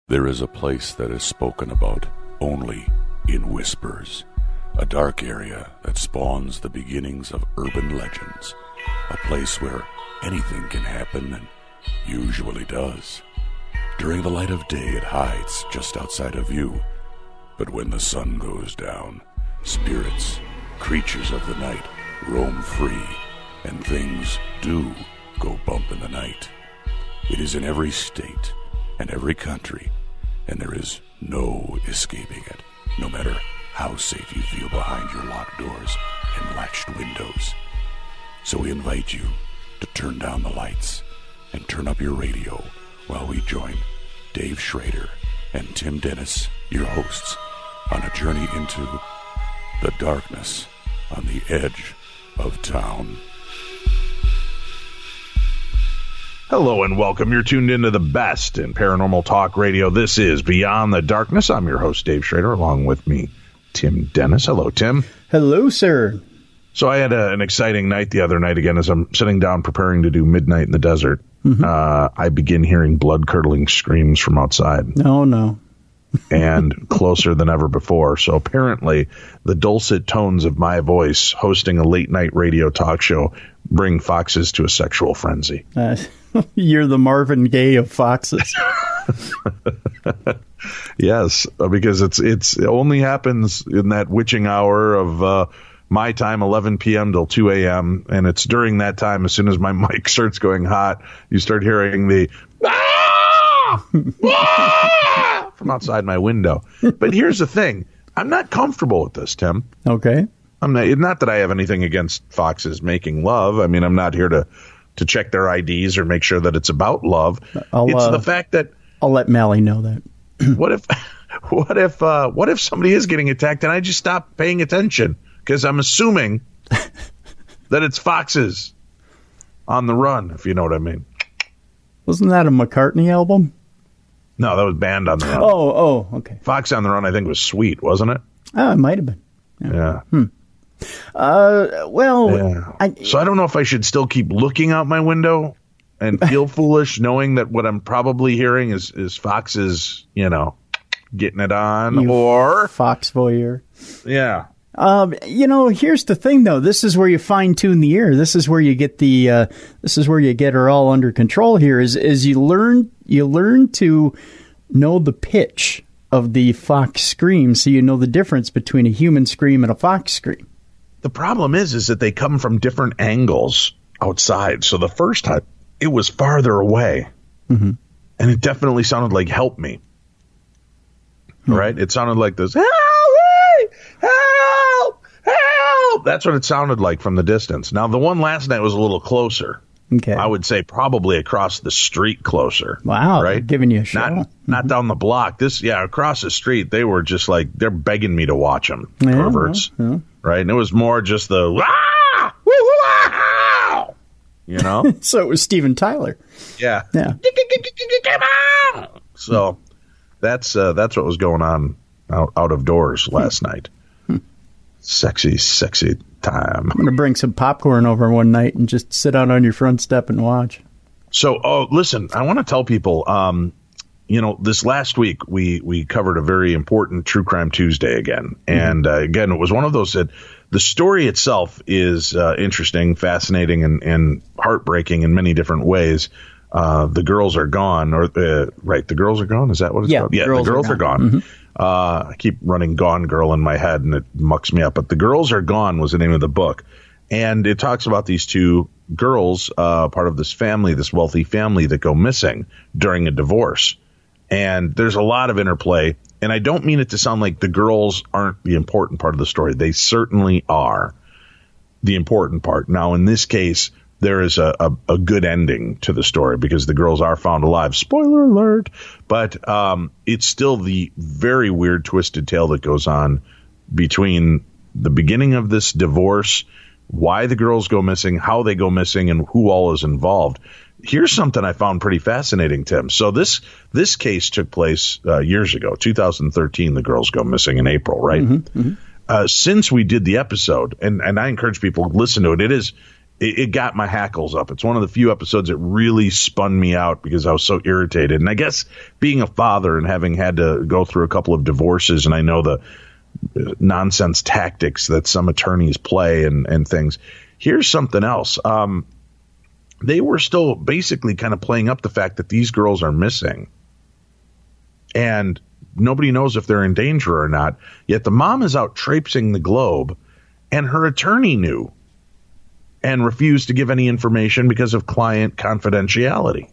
There is a place that is spoken about only in whispers, a dark area that spawns the beginnings of urban legends, a place where anything can happen and usually does. During the light of day, it hides just outside of view, but when the sun goes down, spirits, creatures of the night, roam free, and things do go bump in the night. It is in every state and every country, and there is no escaping it, no matter how safe you feel behind your locked doors and latched windows. So we invite you to turn down the lights and turn up your radio while we join Dave Schrader and Tim Dennis, your hosts, on a journey into the darkness on the edge of town. Hello and welcome. You're tuned into the best in paranormal talk radio. This is Beyond the Darkness. I'm your host, Dave Schrader, along with me, Tim Dennis. Hello, Tim. Hello, sir. So I had an exciting night the other night again as I'm sitting down preparing to do Midnight in the Desert. I begin hearing blood-curdling screams from outside. Oh, no. And closer than ever before. So apparently the dulcet tones of my voice hosting a late-night radio talk show bring foxes to a sexual frenzy. You're the Marvin Gaye of foxes. Yes, because it only happens in that witching hour of my time, 11 p.m. till 2 a.m., and it's during that time, as soon as my mic starts going hot, you start hearing the from outside my window. But here's the thing. I'm not comfortable with this, Tim. Okay. I'm not that I have anything against foxes making love. I mean, I'm not here to check their IDs or make sure that it's about love. It's the fact that I'll let Mally know that. What if somebody is getting attacked and I just stop paying attention because I'm assuming that it's foxes on the run, if you know what I mean. Wasn't that a McCartney album? No, that was Band on the Run. Oh, okay. Fox on the Run, I think, was Sweet, wasn't it? Oh, it might have been. Yeah. So I don't know if I should still keep looking out my window and feel foolish knowing that what I'm probably hearing is foxes, getting it on, or fox voyeur. Yeah. Here's the thing, though. This is where you fine tune the ear. This is where you get her all under control. Here is you learn to know the pitch of the fox scream, so you know the difference between a human scream and a fox scream. The problem is that they come from different angles outside. So the first time it was farther away, and it definitely sounded like "help me." Right? It sounded like this. Help! That's what it sounded like from the distance. Now, the one last night was a little closer. Okay. I would say probably across the street closer. Wow. Right? Giving you a shot. Not down the block. Across the street, they were just like, they're begging me to watch them. Perverts. Yeah. Right? And it was more just the, So it was Steven Tyler. Yeah. Yeah. So that's what was going on out of doors last night. Sexy time. I'm going to bring some popcorn over one night and just sit out on your front step and watch. So, listen, I want to tell people, this last week we covered a very important True Crime Tuesday again. And again, it was one of those that the story itself is interesting, fascinating, and heartbreaking in many different ways. The girls are gone, right? The girls are gone. Is that what it's called? Yeah, the girls are gone. Mm-hmm. I keep running Gone Girl in my head and it mucks me up. But The Girls Are Gone was the name of the book. And it talks about these two girls, part of this family, this wealthy family that go missing during a divorce. And there's a lot of interplay. And I don't mean it to sound like the girls aren't the important part of the story. They certainly are the important part. Now, in this case, there is a good ending to the story because the girls are found alive. Spoiler alert. But it's still the very weird, twisted tale that goes on between the beginning of this divorce, why the girls go missing, how they go missing, and who all is involved. Here's something I found pretty fascinating, Tim. So this case took place years ago, 2013. The girls go missing in April, right? Since we did the episode, and I encourage people to listen to it, it got my hackles up. It's one of the few episodes that really spun me out because I was so irritated. And I guess being a father and having had to go through a couple of divorces, and I know the nonsense tactics that some attorneys play and things. Here's something else. They were still basically kind of playing up the fact that these girls are missing. And nobody knows if they're in danger or not. Yet the mom is out traipsing the globe, and her attorney knew and refused to give any information because of client confidentiality.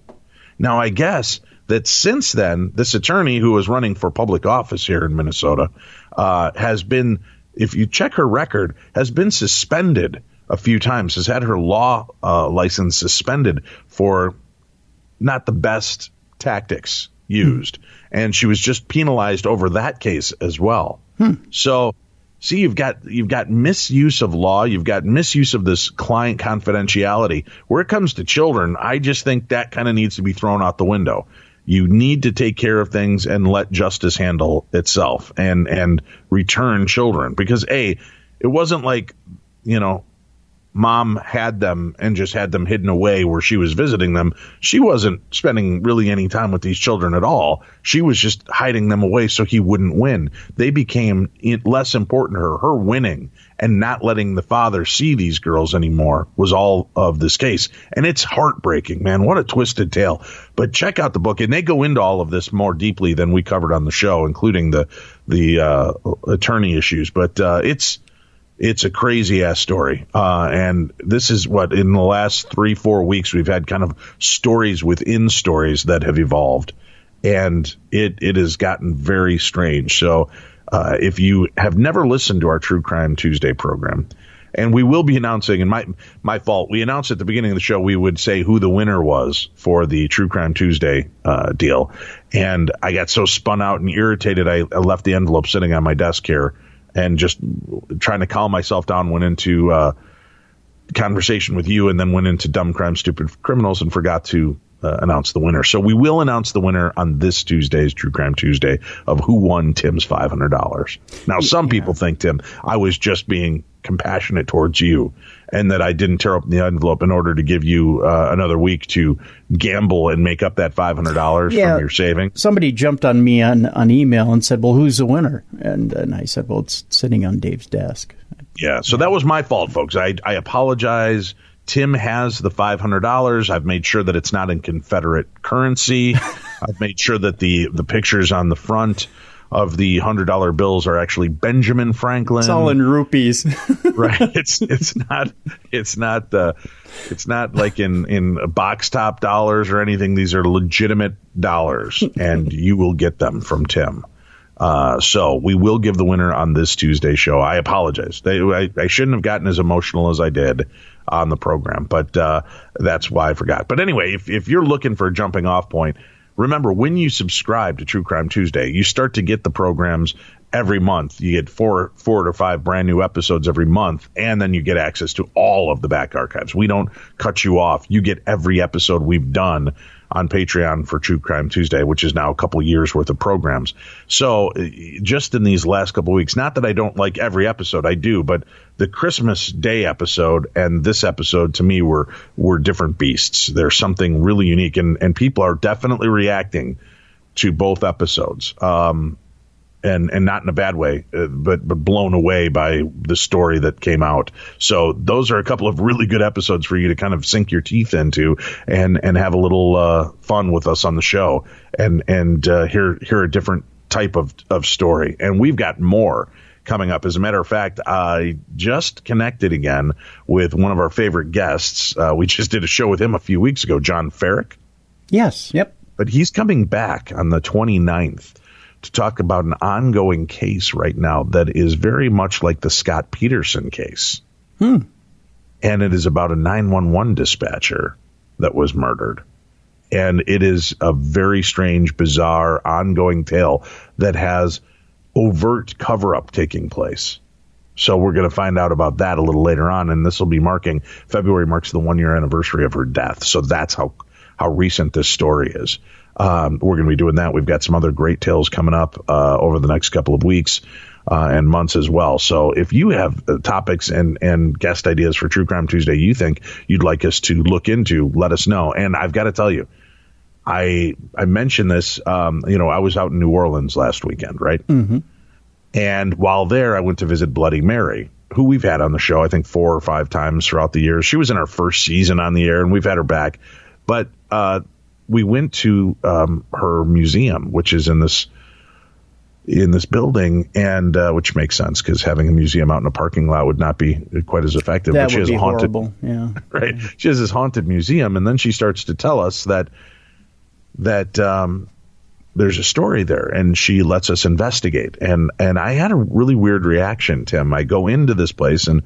Now, I guess that since then, this attorney who was running for public office here in Minnesota has been, if you check her record, has been suspended a few times, has had her law license suspended for not the best tactics used. And she was just penalized over that case as well. So, see, you've got misuse of law. You've got misuse of this client confidentiality. Where it comes to children, I just think that kind of needs to be thrown out the window. You need to take care of things and let justice handle itself and return children. Because, A, it wasn't like, mom had them and just had them hidden away where she was visiting them. She wasn't spending really any time with these children at all. She was just hiding them away so he wouldn't win. They became less important to her. Her winning and not letting the father see these girls anymore was all of this case. And it's heartbreaking, man. What a twisted tale. But check out the book. And they go into all of this more deeply than we covered on the show, including the attorney issues. But it's a crazy ass story. And this is what in the last 3-4 weeks, we've had kind of stories within stories that have evolved, and it has gotten very strange. So, if you have never listened to our True Crime Tuesday program, and we will be announcing, and my fault, we announced at the beginning of the show, we would say who the winner was for the True Crime Tuesday, deal. And I got so spun out and irritated. I left the envelope sitting on my desk here. And just trying to calm myself down, went into conversation with you and then went into Dumb Crime, Stupid Criminals and forgot to announce the winner. So we will announce the winner on this Tuesday's True Crime Tuesday of who won Tim's $500. Now, some people think, Tim, I was just being compassionate towards you and that I didn't tear open the envelope in order to give you another week to gamble and make up that $500 from your savings. Somebody jumped on me on email and said, well, who's the winner? And I said, well, it's sitting on Dave's desk. Yeah, so that was my fault, folks. I apologize. Tim has the $500. I've made sure that it's not in Confederate currency. I've made sure that the pictures on the front of the $100 bills are actually Benjamin Franklin. It's all in rupees. Right. It's not like in box top dollars or anything. These are legitimate dollars, and you will get them from Tim. So we will give the winner on this Tuesday show. I apologize. I shouldn't have gotten as emotional as I did on the program, but that's why I forgot. But anyway, if you're looking for a jumping off point, remember, when you subscribe to True Crime Tuesday, you start to get the programs every month. You get four to five brand new episodes every month, and then you get access to all of the back archives. We don't cut you off. You get every episode we've done on Patreon for True Crime Tuesday, which is now a couple years worth of programs. So just in these last couple of weeks, not that I don't like every episode, I do, but the Christmas Day episode and this episode to me were different beasts. There's something really unique, and people are definitely reacting to both episodes. And not in a bad way, but blown away by the story that came out. So those are a couple of really good episodes for you to kind of sink your teeth into and have a little fun with us on the show and hear a different type of story. And we've got more coming up. As a matter of fact, I just connected again with one of our favorite guests. We just did a show with him a few weeks ago, John Farrick. Yes. Yep. But he's coming back on the 29th. To talk about an ongoing case right now that is very much like the Scott Peterson case. And it is about a 911 dispatcher that was murdered. And it is a very strange, bizarre, ongoing tale that has overt cover-up taking place. So we're going to find out about that a little later on, and this will be February marks the 1-year anniversary of her death. So that's how recent this story is. We're going to be doing that. We've got some other great tales coming up over the next couple of weeks. and months as well. So if you have topics and guest ideas for True Crime Tuesday you think you'd like us to look into, let us know. And I've got to tell you, I mentioned this, I was out in New Orleans last weekend, right? Mm-hmm. And while there, I went to visit Bloody Mary, who we've had on the show, I think 4 or 5 times throughout the years. She was in our first season on the air, and we've had her back. But we went to her museum, which is in this building, and which makes sense because having a museum out in a parking lot would not be quite as effective. That but she would has be a haunted, horrible. Yeah, right. She has this haunted museum, and then she starts to tell us that there's a story there, and she lets us investigate. And I had a really weird reaction, Tim. I go into this place, and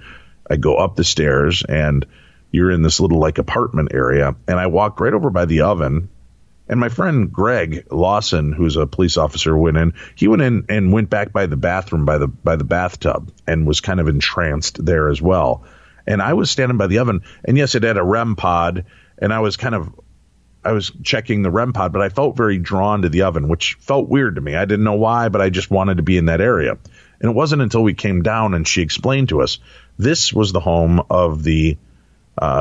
I go up the stairs, and you're in this little like apartment area, and I walked right over by the oven. And my friend Greg Lawson, who's a police officer, went in. He went in and went back by the bathroom, by the bathtub, and was kind of entranced there as well. And I was standing by the oven, and yes, it had a REM pod, and I was checking the REM pod, but I felt very drawn to the oven, which felt weird to me. I didn't know why, but I just wanted to be in that area. And it wasn't until we came down and she explained to us this was the home of the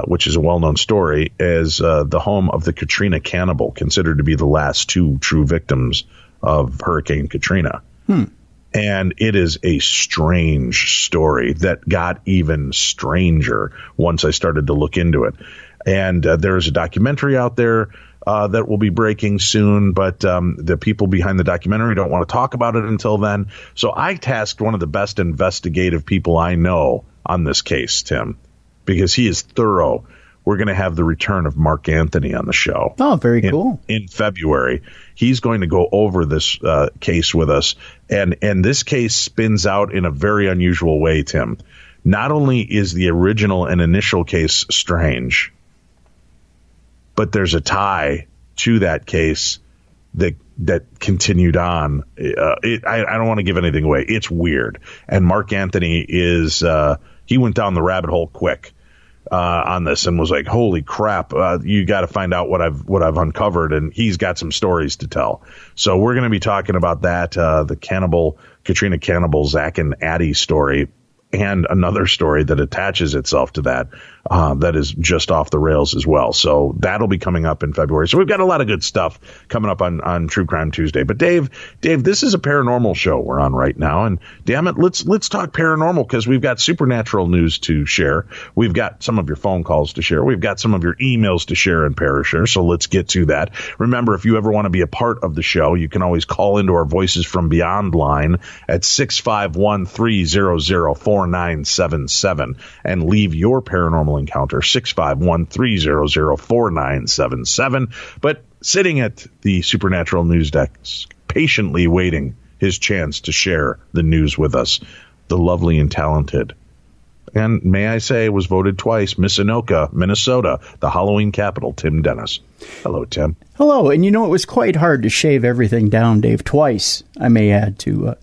which is a well-known story, as the home of the Katrina cannibal, considered to be the last 2 true victims of Hurricane Katrina. And it is a strange story that got even stranger once I started to look into it. And there is a documentary out there that will be breaking soon, but the people behind the documentary don't want to talk about it until then. So I tasked one of the best investigative people I know on this case, Tim, because he is thorough. We're going to have the return of Mark Anthony on the show. Oh, very cool. In February. He's going to go over this case with us. And this case spins out in a very unusual way, Tim. Not only is the original and initial case strange, but there's a tie to that case that continued on. I don't want to give anything away. It's weird. And Mark Anthony is he went down the rabbit hole quick on this and was like, holy crap, you got to find out what I've uncovered. And he's got some stories to tell. So we're going to be talking about that, the Katrina cannibal, Zach and Addie story, and another story that attaches itself to that, that is just off the rails as well. So that'll be coming up in February. So we've got a lot of good stuff coming up on True Crime Tuesday. But Dave, this is a paranormal show we're on right now. And damn it, let's talk paranormal, because we've got supernatural news to share. We've got some of your phone calls to share. We've got some of your emails to share in Parashare. So let's get to that. Remember, if you ever want to be a part of the show, you can always call into our Voices from Beyond line at 651-300-4977 and leave your paranormal encounter, 651-300-4977. But sitting at the supernatural news desk, patiently waiting his chance to share the news with us, the lovely and talented, and may I say was voted twice, Miss Anoka, Minnesota, the Halloween capital, Tim Dennis. Hello, Tim. Hello. And it was quite hard to shave everything down, Dave, twice, I may add, to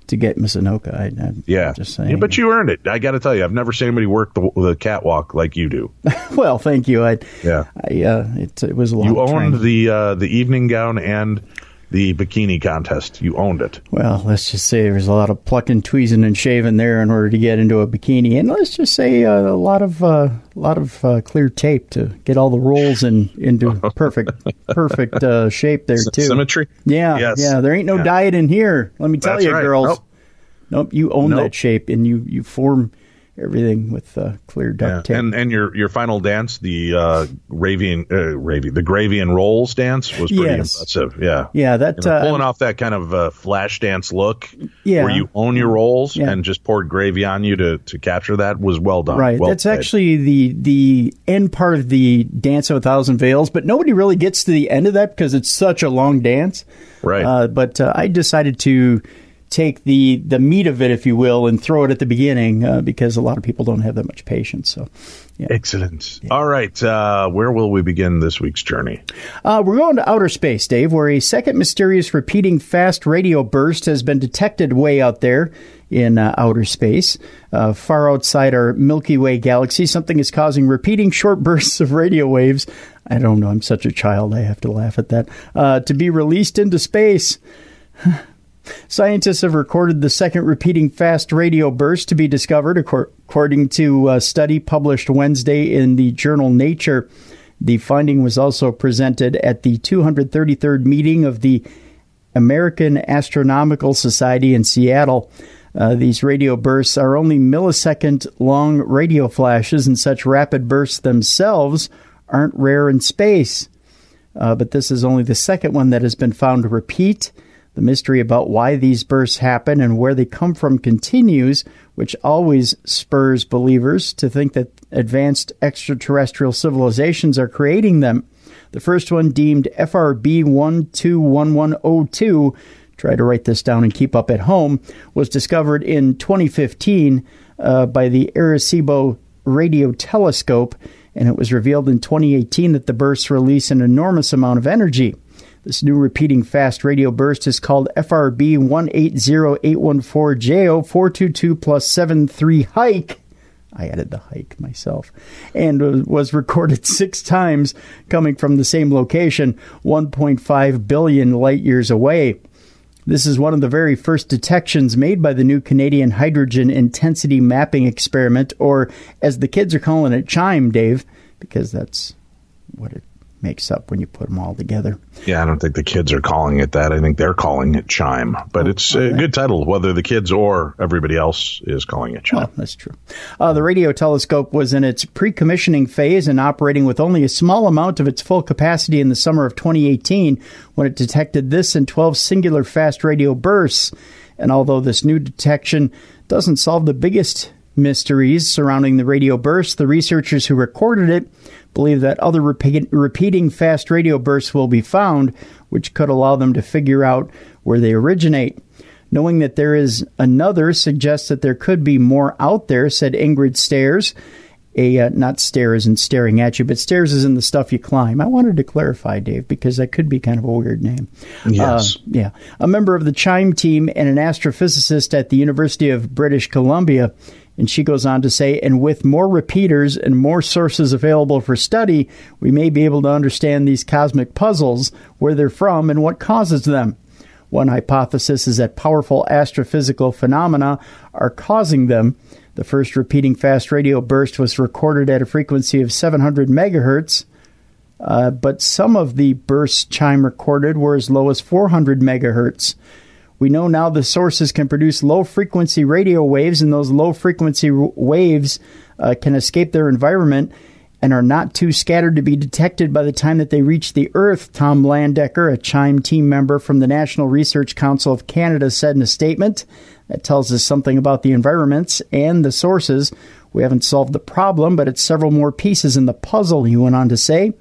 get Miss Anoka. Yeah. Just saying. Yeah, but you earned it. I got to tell you, I've never seen anybody work the catwalk like you do. Well, thank you. It was a long You owned the evening gown and the bikini contest. You owned it. Well, let's just say there was a lot of plucking, tweezing, and shaving there in order to get into a bikini, and let's just say a lot of clear tape to get all the rolls into perfect shape there too. Symmetry. Yeah, yes. Yeah. There ain't no diet in here. Let me tell you, right. girls. Nope. You own that shape, and you form everything with clear duct tape. And your final dance, the gravy and rolls dance, was pretty impressive. Yeah, yeah. That pulling off that kind of flash dance look, where you own your rolls and just poured gravy on you to capture that, was well done. Right. Well That's played. actually the end part of the Dance of a Thousand Veils, but nobody really gets to the end of that because it's such a long dance. Right. But I decided to take the meat of it, if you will, and throw it at the beginning because a lot of people don't have that much patience. So, yeah. Excellent. Yeah. All right. Where will we begin this week's journey? We're going to outer space, Dave, where a second mysterious repeating fast radio burst has been detected way out there in outer space. Far outside our Milky Way galaxy, something is causing repeating short bursts of radio waves. I don't know. I'm such a child. I have to laugh at that. To be released into space. Scientists have recorded the second repeating fast radio burst to be discovered, according to a study published Wednesday in the journal Nature. The finding was also presented at the 233rd meeting of the American Astronomical Society in Seattle. These radio bursts are only millisecond-long radio flashes, and such rapid bursts themselves aren't rare in space. But this is only the second one that has been found to repeat. The mystery about why these bursts happen and where they come from continues, which always spurs believers to think that advanced extraterrestrial civilizations are creating them. The first one, deemed FRB 121102, try to write this down and keep up at home, was discovered in 2015 by the Arecibo Radio Telescope, and it was revealed in 2018 that the bursts release an enormous amount of energy. This new repeating fast radio burst is called FRB 180814JO422 plus 73 hike. I added the hike myself. And was recorded 6 times, coming from the same location, 1.5 billion light years away. This is one of the very first detections made by the new Canadian Hydrogen Intensity Mapping Experiment, or as the kids are calling it, CHIME, Dave, because that's what it makes up when you put them all together. Yeah, I don't think the kids are calling it that. I think they're calling it CHIME. But it's a good title, whether the kids or everybody else is calling it CHIME. Well, that's true. The radio telescope was in its pre-commissioning phase and operating with only a small amount of its full capacity in the summer of 2018 when it detected this and 12 singular fast radio bursts. And although this new detection doesn't solve the biggest mysteries surrounding the radio burst, the researchers who recorded it believe that other repeating fast radio bursts will be found, which could allow them to figure out where they originate. Knowing that there is another suggests that there could be more out there, said Ingrid Stairs. Not stairs and staring at you, but stairs is in the stuff you climb. I wanted to clarify, Dave, because that could be kind of a weird name. Yes. Yeah. A member of the CHIME team and an astrophysicist at the University of British Columbia. And she goes on to say, and with more repeaters and more sources available for study, we may be able to understand these cosmic puzzles, where they're from, and what causes them. One hypothesis is that powerful astrophysical phenomena are causing them. The first repeating fast radio burst was recorded at a frequency of 700 megahertz, but some of the bursts CHIME recorded were as low as 400 megahertz. We know now the sources can produce low-frequency radio waves, and those low-frequency waves can escape their environment and are not too scattered to be detected by the time that they reach the Earth, Tom Landecker, a CHIME team member from the National Research Council of Canada, said in a statement. That tells us something about the environments and the sources. We haven't solved the problem, but it's several more pieces in the puzzle, he went on to say.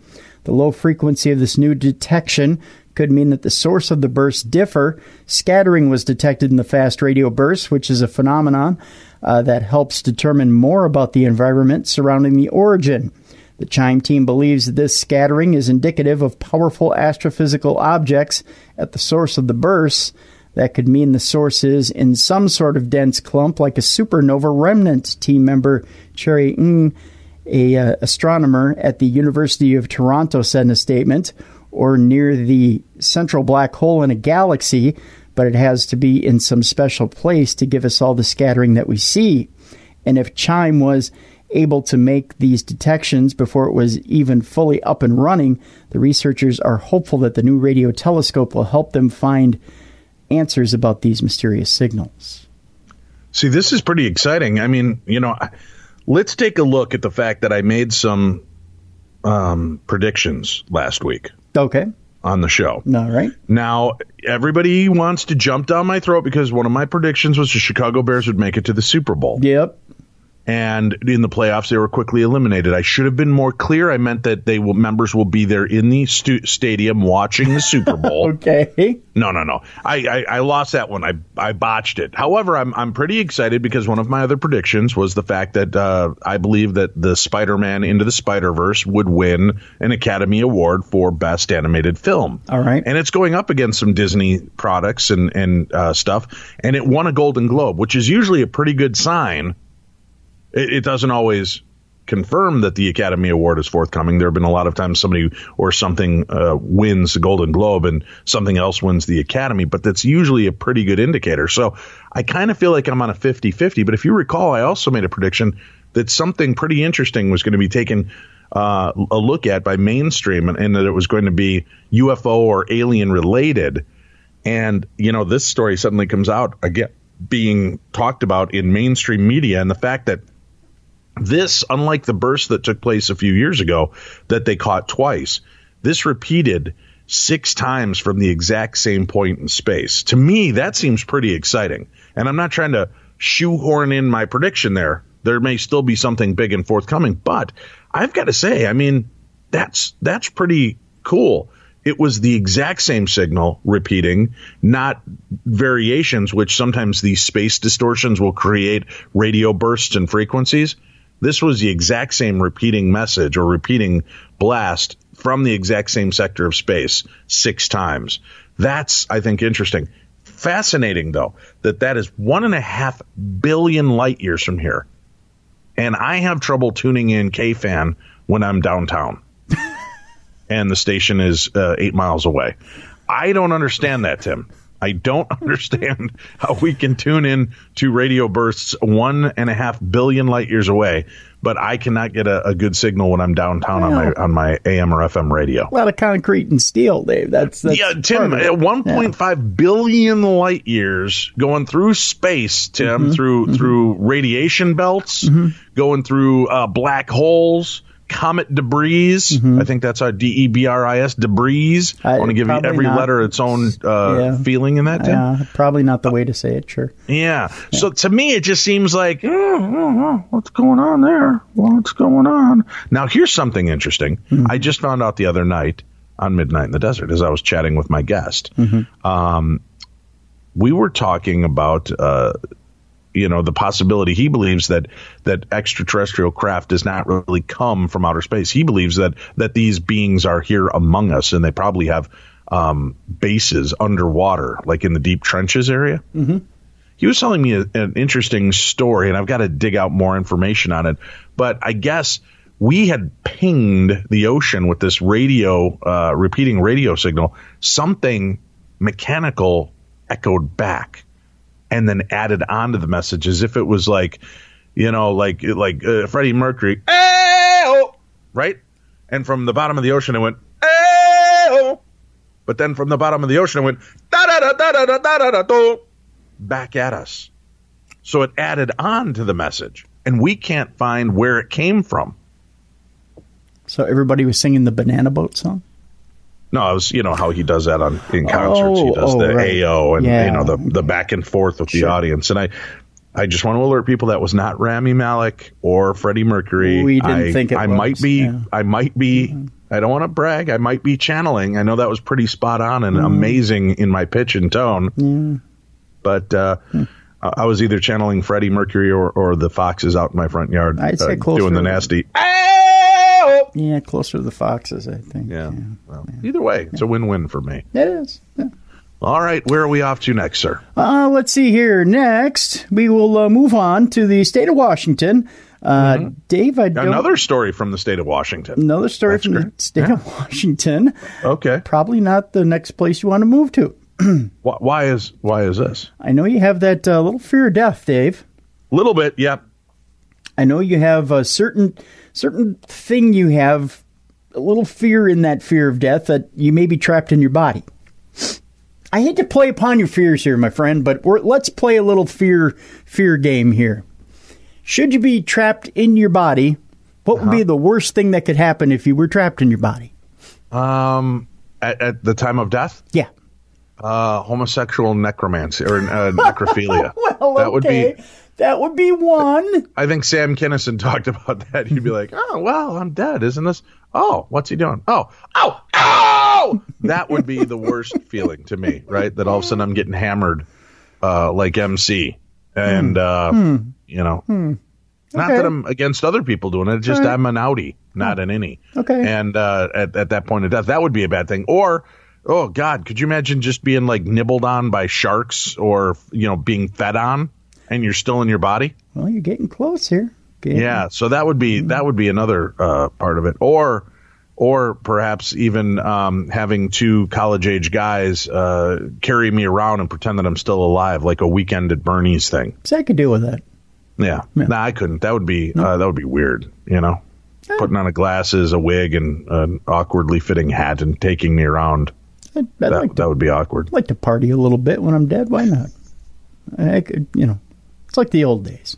The low frequency of this new detection could mean that the source of the bursts differ. Scattering was detected in the fast radio bursts, which is a phenomenon that helps determine more about the environment surrounding the origin. The CHIME team believes that this scattering is indicative of powerful astrophysical objects at the source of the bursts. That could mean the source is in some sort of dense clump like a supernova remnant, team member Cherry Ng, an astronomer at the University of Toronto, said in a statement, or near the central black hole in a galaxy, but it has to be in some special place to give us all the scattering that we see. And if CHIME was able to make these detections before it was even fully up and running, the researchers are hopeful that the new radio telescope will help them find answers about these mysterious signals. See, this is pretty exciting. I mean, let's take a look at the fact that I made some predictions last week. Okay. On the show. All right. Now, everybody wants to jump down my throat because one of my predictions was the Chicago Bears would make it to the Super Bowl. Yep. And in the playoffs, they were quickly eliminated. I should have been more clear. I meant that members will be there in the stadium watching the Super Bowl. Okay. No. I lost that one. I botched it. However, I'm pretty excited because one of my other predictions was the fact that I believe that the Spider-Man Into the Spider-Verse would win an Academy Award for Best Animated Film. All right. And it's going up against some Disney products and stuff. And it won a Golden Globe, which is usually a pretty good sign. It doesn't always confirm that the Academy Award is forthcoming. There have been a lot of times somebody or something wins the Golden Globe and something else wins the Academy, but that's usually a pretty good indicator. So I kind of feel like I'm on a 50-50. But if you recall, I also made a prediction that something pretty interesting was going to be taken a look at by mainstream, and that it was going to be UFO or alien related. And, this story suddenly comes out again, being talked about in mainstream media, and the fact that this, unlike the burst that took place a few years ago that they caught twice, this repeated 6 times from the exact same point in space. To me, that seems pretty exciting. And I'm not trying to shoehorn in my prediction there. There may still be something big and forthcoming, but I've got to say, that's pretty cool. It was the exact same signal repeating, not variations, which sometimes these space distortions will create radio bursts and frequencies. This was the exact same repeating message or repeating blast from the exact same sector of space 6 times. That's, I think, interesting. Fascinating, though, that is 1.5 billion light years from here. And I have trouble tuning in KFan when I'm downtown. And the station is 8 miles away. I don't understand that, Tim. I don't understand how we can tune in to radio bursts 1.5 billion light years away, but I cannot get a good signal when I'm downtown on my AM or FM radio. A lot of concrete and steel, Dave. That's Tim. 1.5 billion light years going through space, Tim, through radiation belts, going through black holes. Comet debris. I think that's our DEBRIS, debris. I want to give every letter its own feeling in that, Tim. Yeah, probably not the way to say it, sure. Yeah. So to me, it just seems like, what's going on there? What's going on? Now, here's something interesting. I just found out the other night on Midnight in the Desert as I was chatting with my guest. We were talking about the possibility. He believes that extraterrestrial craft does not really come from outer space. He believes that these beings are here among us, and they probably have bases underwater, like in the deep trenches area. He was telling me an interesting story, and I've got to dig out more information on it. But I guess we had pinged the ocean with this repeating radio signal. Something mechanical echoed back and then added onto the message as if it was like Freddie Mercury, "Ay-oh!" right? And from the bottom of the ocean, it went, "Ay-oh!" But then from the bottom of the ocean, it went, "Da-da-da-da-da-da-da-da-do!" back at us. So it added on to the message, and we can't find where it came from. So everybody was singing the Banana Boat song? No, it was, how he does that in concerts. He does the right. AO and, the back and forth with the audience. And I just want to alert people that was not Rami Malek or Freddie Mercury. We didn't think it was. I might be, I don't want to brag, I might be channeling. I know that was pretty spot on and amazing in my pitch and tone. But I was either channeling Freddie Mercury or the foxes out in my front yard. I'd say closer. Doing the nasty. Yeah, closer to the foxes, I think. Either way, it's a win-win for me. It is. Yeah. All right, where are we off to next, sir? Let's see here. Next, we will move on to the state of Washington. Dave, another story from the state of Washington. Another story from the state of Washington. Okay. Probably not the next place you want to move to. Why is this? I know you have that little fear of death, Dave. Little bit, yep. I know you have a certain thing you have, a little fear in that fear of death that you may be trapped in your body. I hate to play upon your fears here, my friend, but let's play a little fear game here. Should you be trapped in your body, what would be the worst thing that could happen if you were trapped in your body? At the time of death? Yeah. Homosexual necromancy or necrophilia. Well, that would be one. I think Sam Kinison talked about that. He'd be like, "Oh, well, I'm dead, isn't this? Oh, what's he doing? Oh, that would be the worst feeling to me, right? That all of a sudden I'm getting hammered like MC, and not that I'm against other people doing it. Just I'm an outie, not an innie. Okay. And at that point of death, that would be a bad thing. Or, oh God, could you imagine just being like nibbled on by sharks, or being fed on? And you're still in your body? Well, you're getting close here. Yeah, so that would be another part of it, or perhaps even having two college-age guys carry me around and pretend that I'm still alive, like a Weekend at Bernie's thing. So I could deal with that. Yeah. Nah, I couldn't. That would be weird, Putting on glasses, a wig, and an awkwardly fitting hat and taking me around. That would be awkward. I'd like to party a little bit when I'm dead. Why not? I could, it's like the old days.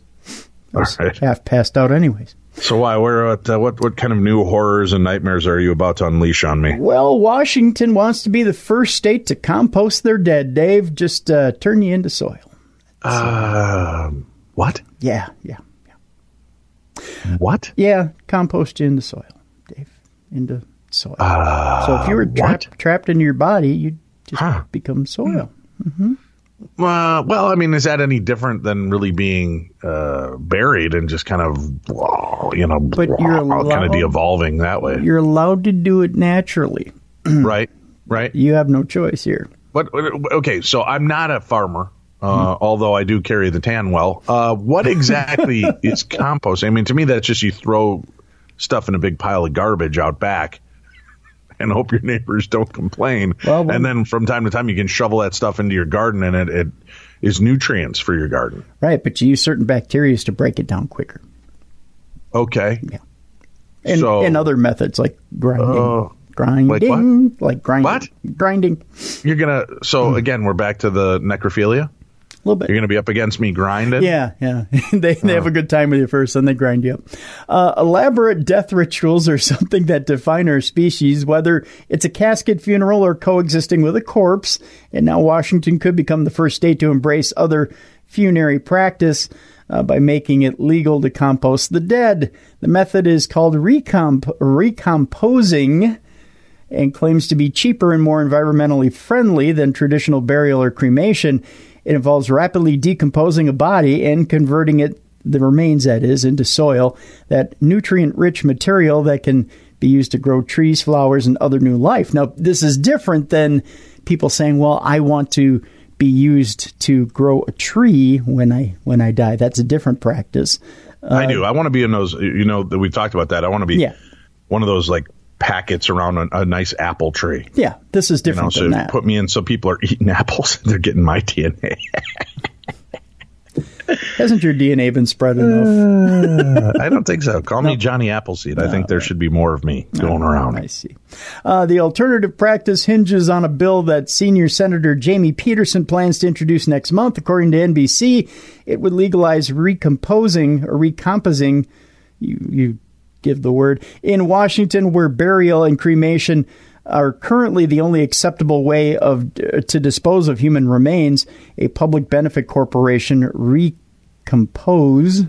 I was half passed out anyways. So why? What kind of new horrors and nightmares are you about to unleash on me? Well, Washington wants to be the first state to compost their dead, Dave. Just turn you into soil. What? Yeah. What? Yeah, compost you into soil, Dave. Into soil. So if you were trapped in your body, you'd just become soil. Mm-hmm. Well, I mean, is that any different than really being buried and just kind of, but you're allowed, kind of de-evolving that way? You're allowed to do it naturally. Right. You have no choice here. But okay, so I'm not a farmer, although I do carry the tan well. What exactly is composting? I mean, to me, that's just you throw stuff in a big pile of garbage out back and hope your neighbors don't complain. And then from time to time, you can shovel that stuff into your garden, and it is nutrients for your garden. Right, but you use certain bacteria to break it down quicker. Okay. Yeah. And other methods like grinding. Grinding. What? Grinding. You're going to... So, again, we're back to the necrophilia? A little bit. You're going to be up against me grinding? Yeah. They have a good time with you first, then they grind you up. Elaborate death rituals are something that define our species, whether it's a casket funeral or coexisting with a corpse. And now Washington could become the first state to embrace other funerary practice by making it legal to compost the dead. The method is called recomposing and claims to be cheaper and more environmentally friendly than traditional burial or cremation. It involves rapidly decomposing a body and converting the remains, that is, into soil, that nutrient-rich material that can be used to grow trees, flowers, and other new life. Now, this is different than people saying, well, I want to be used to grow a tree when I die. That's a different practice. I do. I want to be in those, that we talked about that. I want to be one of those, like, packets around a nice apple tree. Yeah, this is different than that. Put me in so people are eating apples and they're getting my DNA. Hasn't your DNA been spread enough? I don't think so. Call me Johnny Appleseed. I think there should be more of me going around. I see. The alternative practice hinges on a bill that senior Senator Jamie Peterson plans to introduce next month. According to NBC, it would legalize recomposing. You give the word, in Washington, where burial and cremation are currently the only acceptable way to dispose of human remains. A public benefit corporation, Recompose,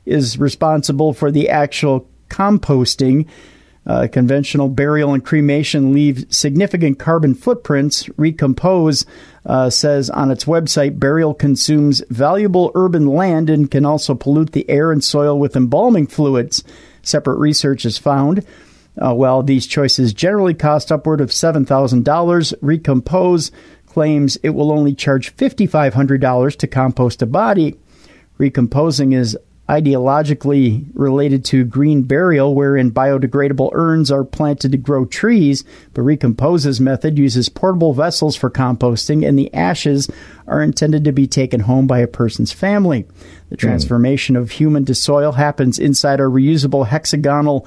is responsible for the actual composting. Conventional burial and cremation leave significant carbon footprints. Recompose says on its website, burial consumes valuable urban land and can also pollute the air and soil with embalming fluids. Separate research has found, while these choices generally cost upward of $7,000, Recompose claims it will only charge $5,500 to compost a body. Recomposing is ideologically related to green burial, wherein biodegradable urns are planted to grow trees, but Recompose's method uses portable vessels for composting, and the ashes are intended to be taken home by a person's family. The transformation of human to soil happens inside our reusable hexagonal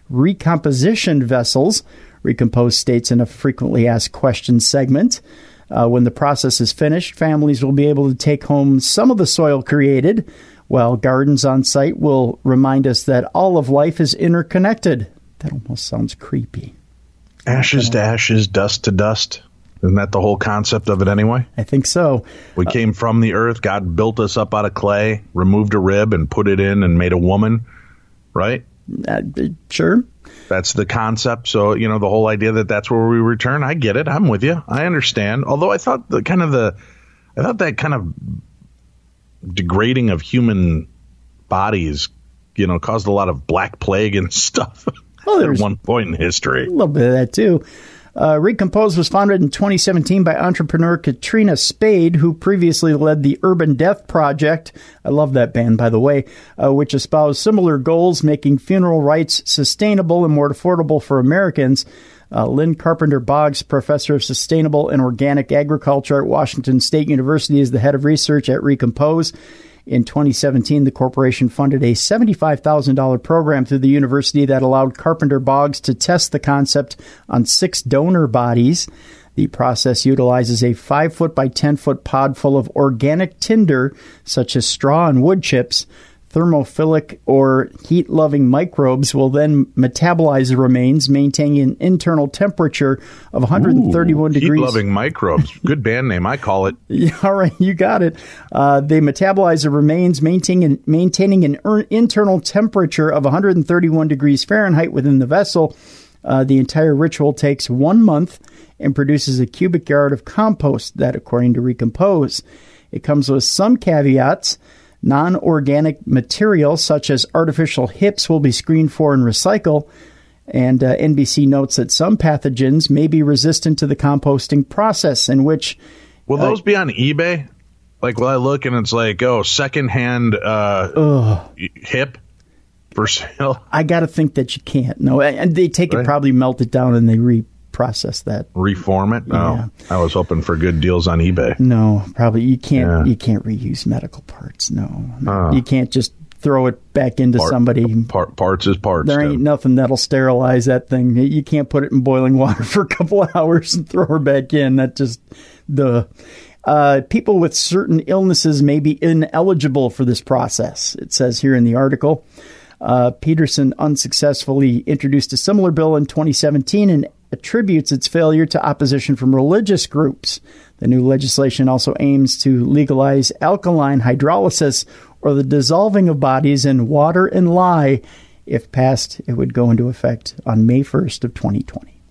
recomposition vessels, Recompose states in a frequently asked questions segment. When the process is finished, families will be able to take home some of the soil created, while gardens on site will remind us that all of life is interconnected. That almost sounds creepy. Ashes to ashes, dust to dust. Isn't that the whole concept of it anyway? I think so. We came from the earth. God built us up out of clay, removed a rib and put it in and made a woman, right? Sure. That's the concept. So, the whole idea that that's where we return, I get it. I'm with you. I understand. Although I thought that kind of degrading of human bodies, caused a lot of black plague and stuff at one point in history. A little bit of that, too. Recompose was founded in 2017 by entrepreneur Katrina Spade, who previously led the Urban Death Project. I love that band, by the way, which espoused similar goals, making funeral rites sustainable and more affordable for Americans. Lynn Carpenter Boggs, professor of sustainable and organic agriculture at Washington State University, is the head of research at Recompose. In 2017, the corporation funded a $75,000 program through the university that allowed Carpenter Boggs to test the concept on 6 donor bodies. The process utilizes a 5-foot by 10-foot pod full of organic tinder, such as straw and wood chips. Thermophilic or heat-loving microbes will then metabolize the remains, maintaining an internal temperature of 131 degrees. Heat-loving microbes. Good band name. I call it. Yeah, all right, you got it. They metabolize the remains, maintaining an internal temperature of 131 degrees Fahrenheit within the vessel. The entire ritual takes 1 month and produces a cubic yard of compost that, according to Recompose, it comes with some caveats. Non-organic material, such as artificial hips, will be screened for and recycled. And NBC notes that some pathogens may be resistant to the composting process, in which... Will those be on eBay? Like, will I look and it's like, secondhand hip for sale? I got to think that you can't. No, and they take it, probably melt it down, and they reprocess that. Reform it? Yeah. Oh, I was hoping for good deals on eBay. No, probably you can't. Yeah. You can't reuse medical parts. No. You can't just throw it back into somebody. Parts is parts. There ain't nothing that'll sterilize that thing. You can't put it in boiling water for a couple of hours and throw her back in. That just people with certain illnesses may be ineligible for this process. It says here in the article. Peterson unsuccessfully introduced a similar bill in 2017 and attributes its failure to opposition from religious groups. The new legislation also aims to legalize alkaline hydrolysis, or the dissolving of bodies in water and lye. If passed, it would go into effect on May 1st of 2020.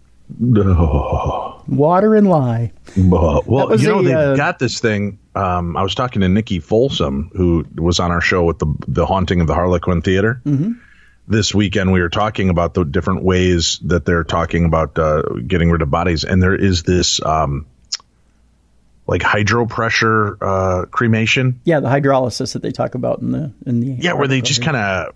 Water and lye. Well, they've got this thing. I was talking to Nikki Folsom, who was on our show with the Haunting of the Harlequin Theater. Mm-hmm. This weekend, we were talking about the different ways that they're talking about getting rid of bodies. And there is this like hydropressure cremation. Yeah, the hydrolysis that they talk about in the yeah, where they just kind of,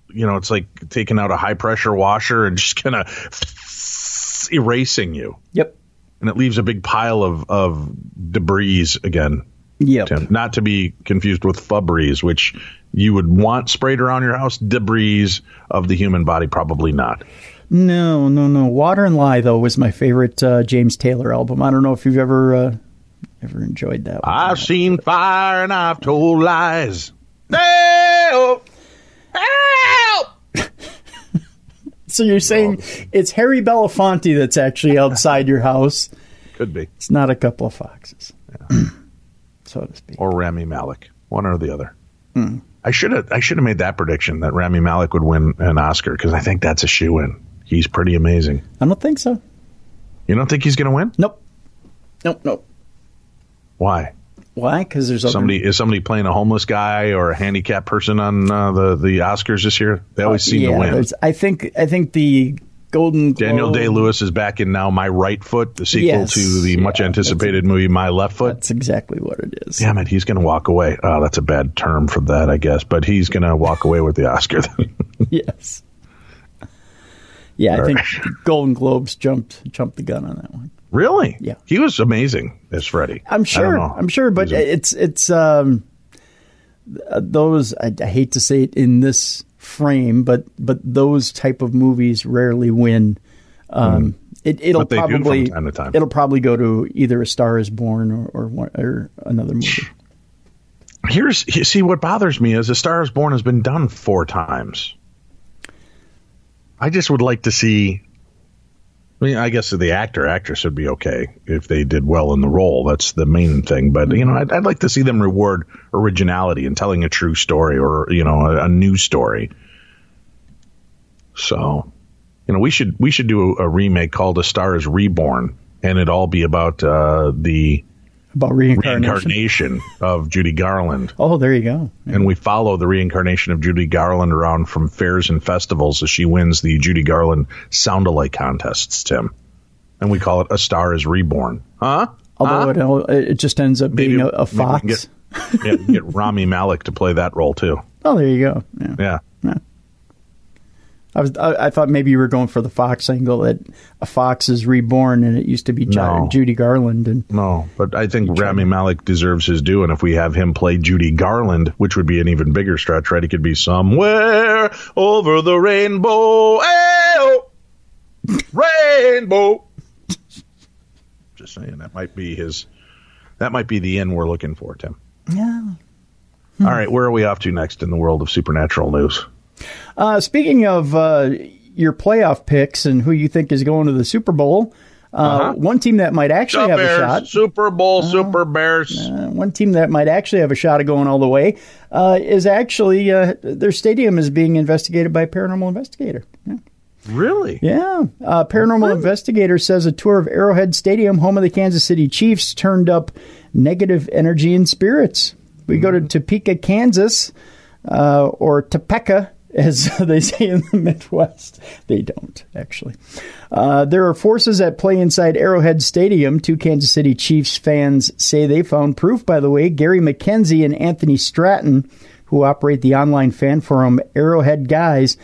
it's like taking out a high pressure washer and just kind of erasing you. Yep. And it leaves a big pile of debris again. Yep. Tim, not to be confused with Febreze, which you would want sprayed around your house. Debris of the human body, probably not. No. Water and Lye, though, was my favorite James Taylor album. I don't know if you've ever enjoyed that one. I've seen fire and I've told lies. Help! Help! So you're saying it's Harry Belafonte that's actually outside your house? Could be. It's not a couple of foxes. Yeah. So to speak. Or Rami Malek, one or the other. Mm. I should have made that prediction that Rami Malek would win an Oscar, because I think that's a shoo-in. He's pretty amazing. I don't think so. You don't think he's going to win? Nope. Why? Why? Because there's is somebody playing a homeless guy or a handicapped person on the Oscars this year? They always seem to win. I think the Golden Globe. Daniel Day-Lewis is back in Now My Right Foot, the sequel to the much anticipated movie My Left Foot. That's exactly what it is. Damn it, he's going to walk away. Oh, that's a bad term for that, I guess. But he's going to walk away with the Oscar. Yes. Yeah, I think Golden Globes jumped the gun on that one. Really? Yeah. He was amazing as Freddy. I'm sure, but it's those, I hate to say it in this frame, but those type of movies rarely win. It'll probably from time to time. It'll probably go to either A Star Is Born or another movie. See, what bothers me is A Star Is Born has been done 4 times. I just would like to see. I mean, I guess the actress would be okay if they did well in the role. That's the main thing. But, I'd like to see them reward originality and telling a true story or, a new story. So, we should do a remake called A Star Is Reborn, and it'd all be about reincarnation of Judy Garland. Oh, there you go. Yeah. And we follow the reincarnation of Judy Garland around from fairs and festivals as she wins the Judy Garland sound-alike contests, Tim. and we call it A Star Is Reborn. Huh? Although it just ends up being a fox. Get Rami Malek to play that role too. Oh, there you go. Yeah. I thought maybe you were going for the fox angle, that a fox is reborn, and it used to be Judy Garland. And no, but I think Rami Malek deserves his due, and if we have him play Judy Garland, which would be an even bigger stretch, right? He could be somewhere over the rainbow. Ayo! Rainbow. Just saying, that might be the end we're looking for, Tim. Yeah. All right, where are we off to next in the world of supernatural news? Speaking of your playoff picks and who you think is going to the Super Bowl, one team that might actually have a shot. Super Bowl, Super Bears. One team that might actually have a shot of going all the way is actually their stadium is being investigated by a paranormal investigator. Yeah. Really? Yeah. Paranormal investigator says a tour of Arrowhead Stadium, home of the Kansas City Chiefs, turned up negative energy and spirits. We go to Topeka, Kansas, or Topeka, as they say in the Midwest. They don't, actually. There are forces at play inside Arrowhead Stadium. Two Kansas City Chiefs fans say they found proof, by the way. Gary McKenzie and Anthony Stratton, who operate the online fan forum Arrowhead Guys,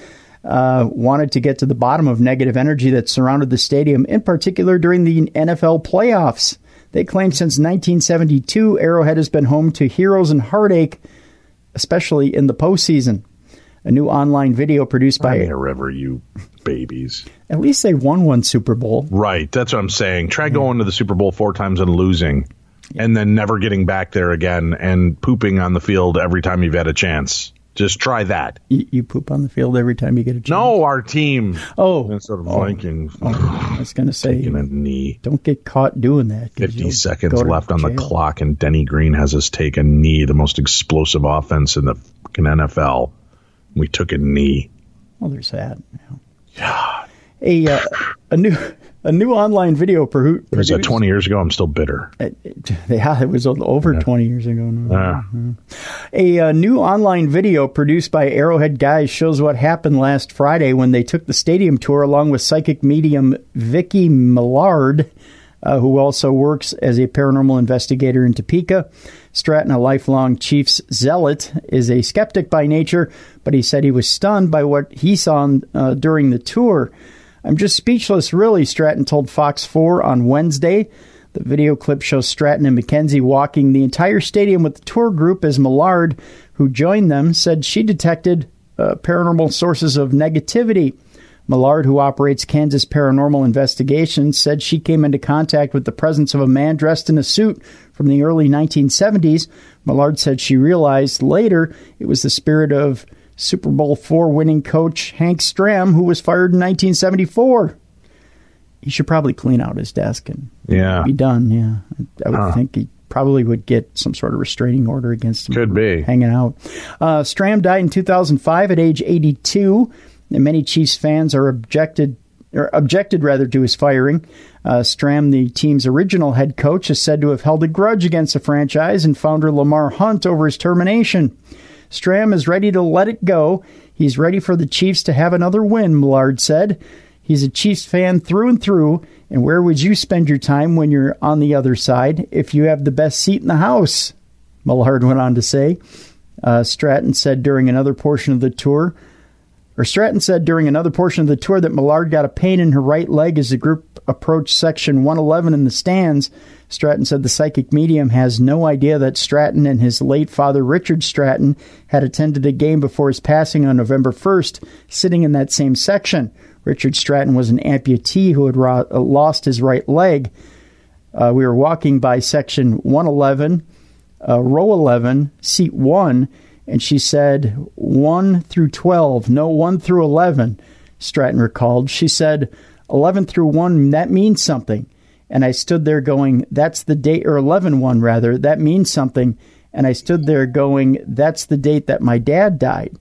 wanted to get to the bottom of negative energy that surrounded the stadium, in particular during the NFL playoffs. They claim since 1972, Arrowhead has been home to heroes and heartache, especially in the postseason. A new online video produced by... a river, you babies. At least they won one Super Bowl. Right, that's what I'm saying. Try going to the Super Bowl 4 times and losing, and then never getting back there again and pooping on the field every time you've had a chance. Just try that. You poop on the field every time you get a chance? No, our team. Instead of Vikings. I was going to say, taking a knee. Don't get caught doing that. 50 seconds left on the clock, and Denny Green has us take a knee, the most explosive offense in the fucking NFL. We took a knee. Well, there's that. Yeah. A new online video produced. Was that 20 years ago? I'm still bitter. It was over 20 years ago. A new online video produced by Arrowhead Guys shows what happened last Friday when they took the stadium tour along with psychic medium Vicky Millard, who also works as a paranormal investigator in Topeka. Stratton, a lifelong Chiefs zealot, is a skeptic by nature, but he said he was stunned by what he saw during the tour. I'm just speechless, really, Stratton told Fox 4 on Wednesday. The video clip shows Stratton and McKenzie walking the entire stadium with the tour group as Millard, who joined them, said she detected paranormal sources of negativity. Millard, who operates Kansas Paranormal Investigations, said she came into contact with the presence of a man dressed in a suit from the early 1970s. Millard said she realized later it was the spirit of Super Bowl IV winning coach Hank Stram, who was fired in 1974. He should probably clean out his desk and be done. Yeah, I would think he probably would get some sort of restraining order against him. Could be. Hanging out. Stram died in 2005 at age 82. And many Chiefs fans are objected to his firing. Stram, the team's original head coach, is said to have held a grudge against the franchise and founder Lamar Hunt over his termination. Stram is ready to let it go. He's ready for the Chiefs to have another win, Millard said. He's a Chiefs fan through and through, and where would you spend your time when you're on the other side if you have the best seat in the house? Millard went on to say. Stratton said during another portion of the tour that Millard got a pain in her right leg as the group approached section 111 in the stands. Stratton said the psychic medium has no idea that Stratton and his late father, Richard Stratton, had attended a game before his passing on November 1st, sitting in that same section. Richard Stratton was an amputee who had lost his right leg. We were walking by section 111, row 11, seat 1, and she said 1 through 12, no 1 through 11, Stratton recalled. She said 11 through 1, that means something. And I stood there going, that's the date, or 11-1 rather, that means something. And I stood there going, that's the date that my dad died.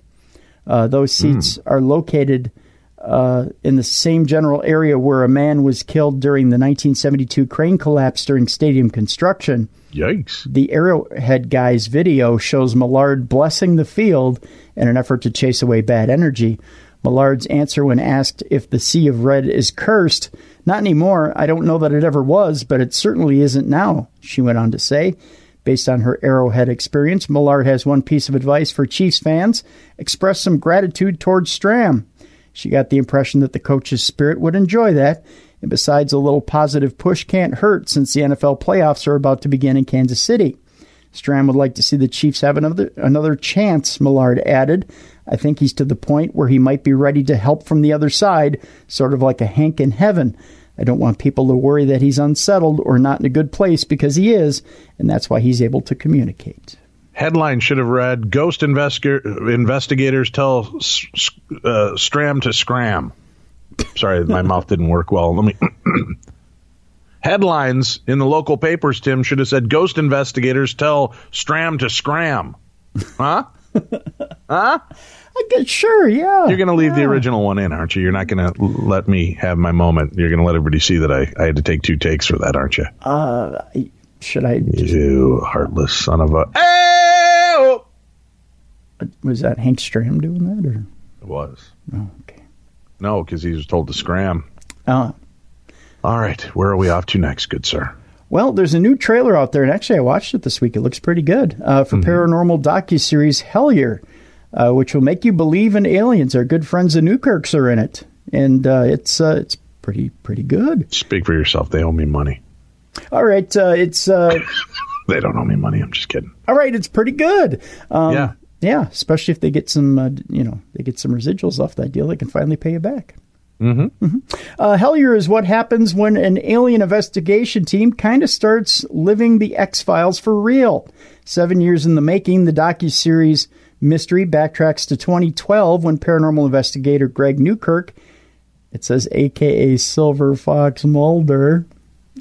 Those seats are located in the same general area where a man was killed during the 1972 crane collapse during stadium construction. Yikes. The Arrowhead Guys video shows Millard blessing the field in an effort to chase away bad energy. Millard's answer when asked if the Sea of Red is cursed: "Not anymore. I don't know that it ever was, but it certainly isn't now," she went on to say. Based on her Arrowhead experience, Millard has one piece of advice for Chiefs fans: express some gratitude towards Stram. She got the impression that the coach's spirit would enjoy that, and besides, a little positive push can't hurt since the NFL playoffs are about to begin in Kansas City. Stram would like to see the Chiefs have another chance, Millard added. "I think he's to the point where he might be ready to help from the other side, sort of like a Hank in heaven. I don't want people to worry that he's unsettled or not in a good place, because he is, and that's why he's able to communicate." Headline should have read, "Ghost investigators tell Stram to scram." Sorry, my mouth didn't work well. Let me... Headlines in the local papers, Tim, should have said, "Ghost investigators tell Stram to scram." Huh? Huh? Sure, yeah. You're going to leave the original one in, aren't you? You're not going to let me have my moment. You're going to let everybody see that I had to take 2 takes for that, aren't you? Should I? You heartless son of a... Hey! Was that Hank Stram doing that? Or? It was. Oh, okay. No, because he was told to scram. Oh. All right, where are we off to next, good sir? Well, there's a new trailer out there, and actually I watched it this week. It looks pretty good. For paranormal docuseries Hellier, which will make you believe in aliens. Our good friends the Newkirks are in it, and it's pretty good. Speak for yourself. They owe me money. All right, it's... They don't owe me money. I'm just kidding. All right, it's pretty good. Yeah. Yeah, especially if they get some, they get some residuals off that deal, they can finally pay you back. Hellier is what happens when an alien investigation team kind of starts living the X-Files for real. 7 years in the making, the docuseries mystery backtracks to 2012 when paranormal investigator Greg Newkirk, it says a.k.a. Silver Fox Mulder.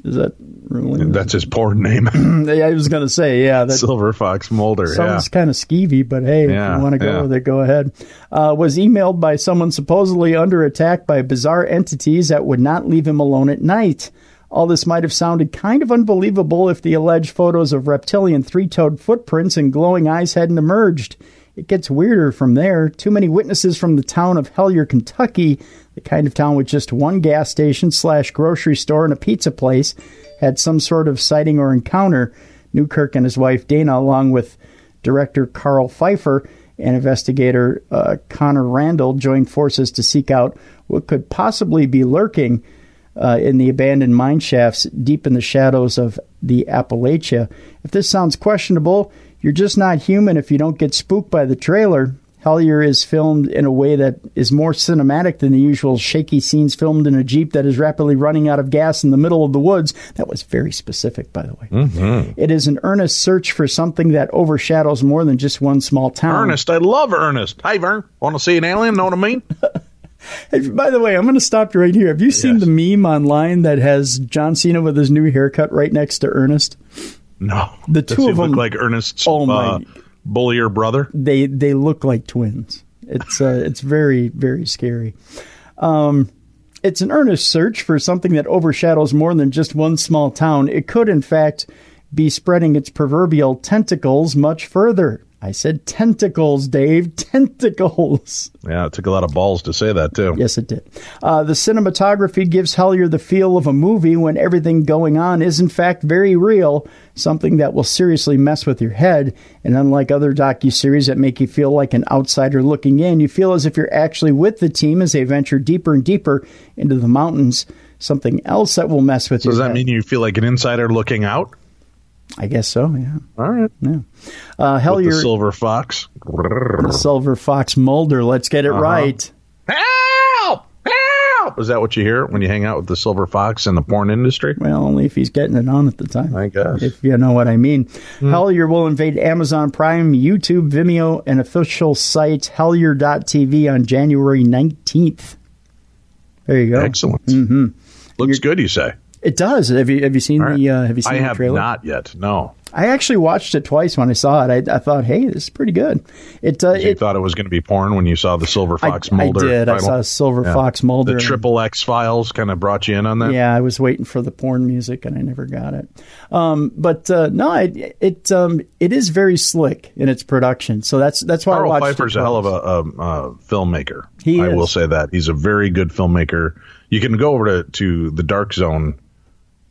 Is that really? That's his porn name. I was going to say, yeah. That Silver Fox Mulder, sounds kind of skeevy, but hey, if you want to go with it, go ahead. Was emailed by someone supposedly under attack by bizarre entities that would not leave him alone at night. All this might have sounded kind of unbelievable if the alleged photos of reptilian three-toed footprints and glowing eyes hadn't emerged. It gets weirder from there. Too many witnesses from the town of Hellier, Kentucky, the kind of town with just one gas station / grocery store and a pizza place, had some sort of sighting or encounter. Newkirk and his wife Dana, along with director Carl Pfeiffer and investigator Connor Randall, joined forces to seek out what could possibly be lurking in the abandoned mine shafts deep in the shadows of the Appalachia. If this sounds questionable, you're just not human if you don't get spooked by the trailer. Hellier is filmed in a way that is more cinematic than the usual shaky scenes filmed in a Jeep that is rapidly running out of gas in the middle of the woods. That was very specific, by the way. It is an earnest search for something that overshadows more than just one small town. Ernest, I love Ernest. Hey, Vern, want to see an alien? Know what I mean? Hey, by the way, I'm going to stop you right here. Have you seen the meme online that has John Cena with his new haircut right next to Ernest? No. The two of them look like Ernest's bullier brother. They look like twins. It's very, very scary. It's an earnest search for something that overshadows more than just one small town. It could, in fact, be spreading its proverbial tentacles much further. I said tentacles, Dave. Tentacles. Yeah, it took a lot of balls to say that, too. Yes, it did. The cinematography gives Hellier the feel of a movie when everything going on is, in fact, very real, something that will seriously mess with your head. And unlike other docuseries that make you feel like an outsider looking in, you feel as if you're actually with the team as they venture deeper and deeper into the mountains. Something else that will mess with your head. Does that mean you feel like an insider looking out? I guess so, yeah. All right. Yeah. Hellier, with the Silver Fox. The Silver Fox Mulder. Let's get it right. Help! Help! Is that what you hear when you hang out with the Silver Fox in the porn industry? Well, only if he's getting it on at the time. I guess. If you know what I mean. Hellier will invade Amazon Prime, YouTube, Vimeo, and official site Hellier.tv on January 19th. There you go. Excellent. Looks good, you say? It does. Have you seen the? Have you seen the trailer? I have not yet. No. I actually watched it twice when I saw it. I thought, hey, this is pretty good. You thought it was going to be porn when you saw the Silver Fox Mulder? I did. Title? I saw Silver Fox Mulder. The Triple X Files kind of brought you in on that? Yeah, I was waiting for the porn music, and I never got it. It is very slick in its production. So that's why Carl I watched Pfeiffer's it a hell of a filmmaker. I will say that. He's a very good filmmaker. You can go over to the Dark Zone.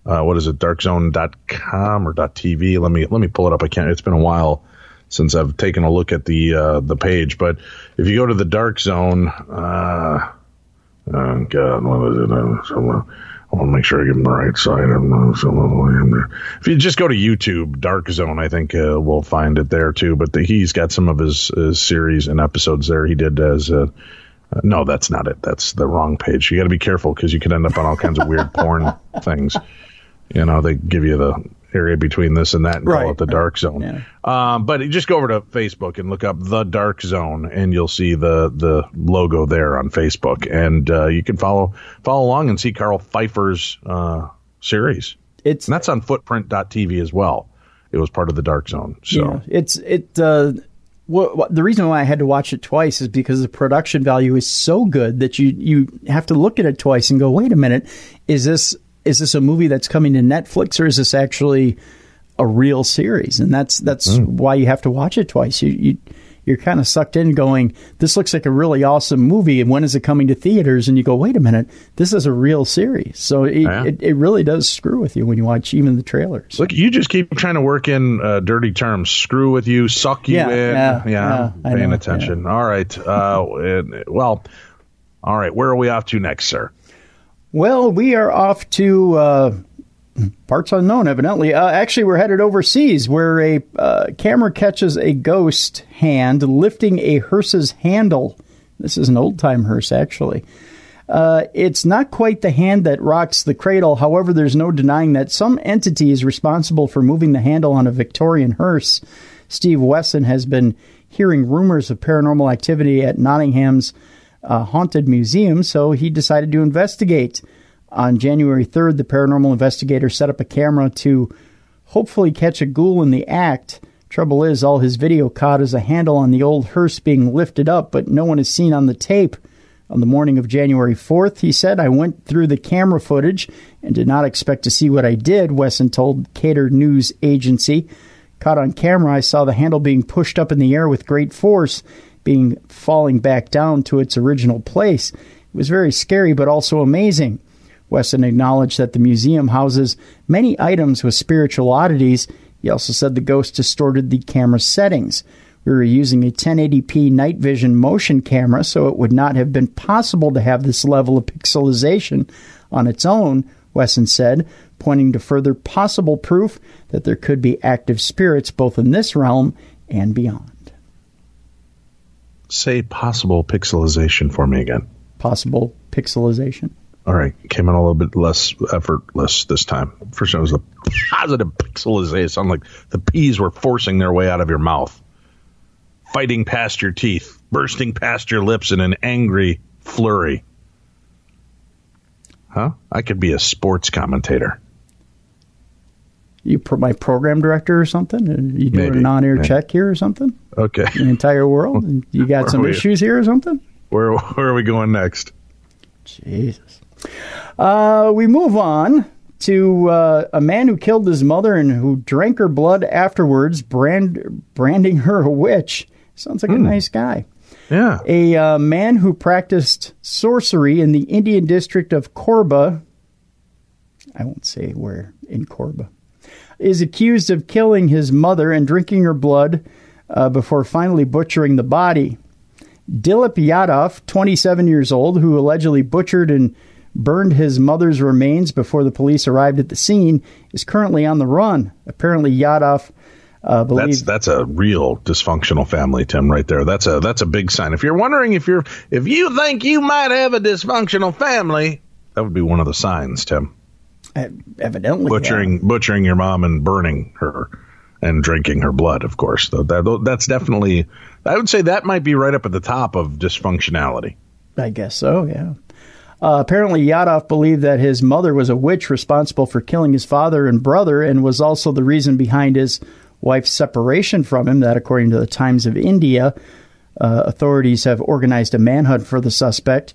What is it? darkzone.com or .tv. Let me pull it up. It's been a while since I've taken a look at the page, but if you go to the Dark Zone, oh God, what is it? I want to make sure I give them the right site. If you just go to YouTube, Dark Zone, I think we'll find it there too. But he's got some of his series and episodes there. He did as no, that's not it. That's the wrong page. You got to be careful because you could end up on all kinds of weird porn things. They give you the area between this and that and call it the Dark Zone. Yeah. But just go over to Facebook and look up the Dark Zone, and you'll see the logo there on Facebook, and you can follow along and see Carl Pfeiffer's series. And that's on Footprint.tv as well. It was part of the Dark Zone. So the reason why I had to watch it twice is because the production value is so good that you have to look at it twice and go, wait a minute, is this a movie that's coming to Netflix, or is this actually a real series? And that's why you have to watch it twice. You're kind of sucked in going, this looks like a really awesome movie, and when is it coming to theaters? And you go, wait a minute, this is a real series. So it really does screw with you when you watch even the trailers. Look, you just keep trying to work in dirty terms. Screw with you, suck you in. Yeah, paying attention. Yeah. All right. All right. Where are we off to next, sir? Well, we are off to parts unknown, evidently. Actually, we're headed overseas, where a camera catches a ghost hand lifting a hearse's handle. This is an old-time hearse, actually. It's not quite the hand that rocks the cradle. However, there's no denying that some entity is responsible for moving the handle on a Victorian hearse. Steve Wesson has been hearing rumors of paranormal activity at Nottingham's haunted museum, so he decided to investigate. On January 3rd, the paranormal investigator set up a camera to hopefully catch a ghoul in the act. Trouble is, all his video caught is a handle on the old hearse being lifted up, but no one is seen on the tape. On the morning of January 4th, he said, I went through the camera footage and did not expect to see what I did, Wesson told Cater News Agency. Caught on camera, I saw the handle being pushed up in the air with great force, falling back down to its original place. It was very scary, but also amazing. Wesson acknowledged that the museum houses many items with spiritual oddities. He also said the ghost distorted the camera settings. We were using a 1080p night vision motion camera, so it would not have been possible to have this level of pixelization on its own, Wesson said, pointing to further possible proof that there could be active spirits both in this realm and beyond. Say possible pixelization for me again. Possible pixelization. All right. Came in a little bit less effortless this time. First time it was a positive pixelization. It sounded like the P's were forcing their way out of your mouth. Fighting past your teeth. Bursting past your lips in an angry flurry. Huh? I could be a sports commentator. You my program director or something? You doing a non-air check here or something? Okay. The entire world? You got some issues here or something? Where are we going next? Jesus. We move on to a man who killed his mother and who drank her blood afterwards, branding her a witch. Sounds like a nice guy. Yeah. A man who practiced sorcery in the Indian district of Korba, I won't say where in Korba, is accused of killing his mother and drinking her blood before finally butchering the body. Dilip Yadav, 27 years old, who allegedly butchered and burned his mother's remains before the police arrived at the scene, is currently on the run. Apparently, Yadav believes that's a real dysfunctional family, Tim. Right there, that's a big sign. If you're wondering if you think you might have a dysfunctional family, that would be one of the signs, Tim. Evidently, butchering your mom and burning her and drinking her blood, of course. That's definitely, I would say that might be right up at the top of dysfunctionality. I guess so, yeah. Apparently, Yadov believed that his mother was a witch responsible for killing his father and brother and was also the reason behind his wife's separation from him. That, according to the Times of India, authorities have organized a manhunt for the suspect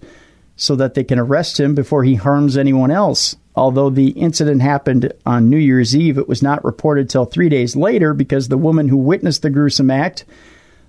so that they can arrest him before he harms anyone else. Although the incident happened on New Year's Eve, it was not reported till 3 days later because the woman who witnessed the gruesome act,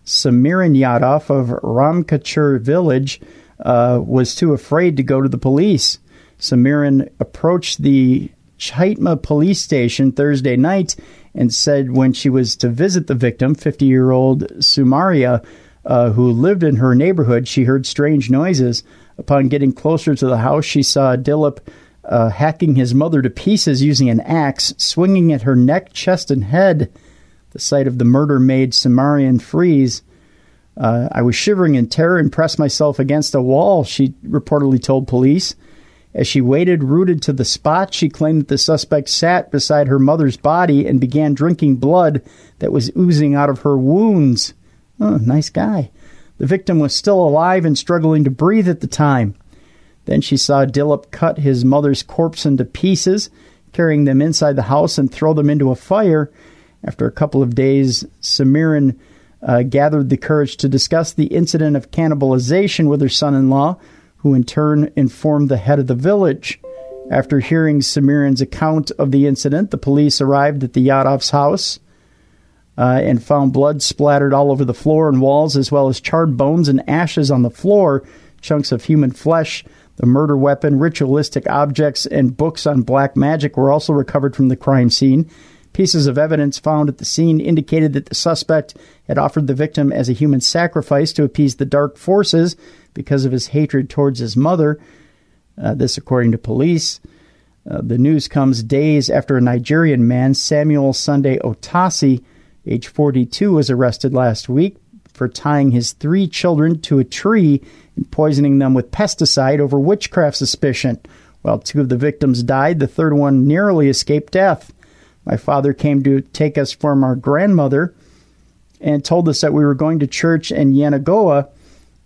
Samiran Yadov of Ramkachur village, was too afraid to go to the police. Samiran approached the Chaitma police station Thursday night and said when she was to visit the victim, 50-year-old Sumaria, who lived in her neighborhood, she heard strange noises. Upon getting closer to the house, she saw Dilip hacking his mother to pieces using an axe, swinging at her neck, chest, and head. The sight of the murder made Sumarian freeze. I was shivering in terror and pressed myself against a wall, she reportedly told police. As she waited, rooted to the spot, she claimed that the suspect sat beside her mother's body and began drinking blood that was oozing out of her wounds. Oh, nice guy. The victim was still alive and struggling to breathe at the time. Then she saw Dilip cut his mother's corpse into pieces, carrying them inside the house and throw them into a fire. After a couple of days, Samiran gathered the courage to discuss the incident of cannibalization with her son-in-law, who in turn informed the head of the village. After hearing Samiran's account of the incident, the police arrived at the Yadov's house and found blood splattered all over the floor and walls, as well as charred bones and ashes on the floor, chunks of human flesh. The murder weapon, ritualistic objects, and books on black magic were also recovered from the crime scene. Pieces of evidence found at the scene indicated that the suspect had offered the victim as a human sacrifice to appease the dark forces because of his hatred towards his mother. This according to police. The news comes days after a Nigerian man, Samuel Sunday Otasi, age 42, was arrested last week for tying his 3 children to a tree and poisoning them with pesticide over witchcraft suspicion. While 2 of the victims died, the third one narrowly escaped death. My father came to take us from our grandmother and told us that we were going to church in Yanagoa,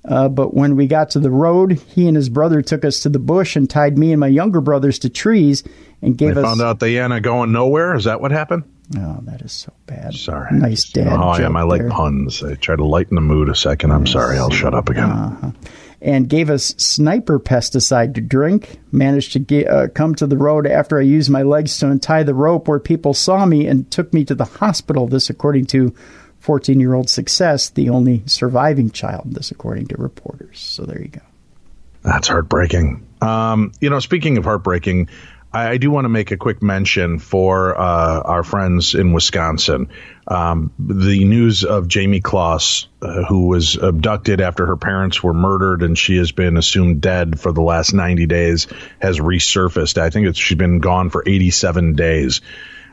but when we got to the road, he and his brother took us to the bush and tied me and my younger brothers to trees and gave us... They found out the Yana going nowhere? Is that what happened? Oh, that is so bad. Sorry. Nice dad joke. Oh, I am. I like puns. I try to lighten the mood a second. I'm sorry. I'll shut up again. And gave us sniper pesticide to drink. Managed to come to the road after I used my legs to untie the rope where people saw me and took me to the hospital. This according to 14-year-old Success, the only surviving child. This according to reporters. So there you go. That's heartbreaking. Speaking of heartbreaking, I do want to make a quick mention for our friends in Wisconsin. The news of Jamie Kloss, who was abducted after her parents were murdered and she has been assumed dead for the last 90 days, has resurfaced. I think she's been gone for 87 days.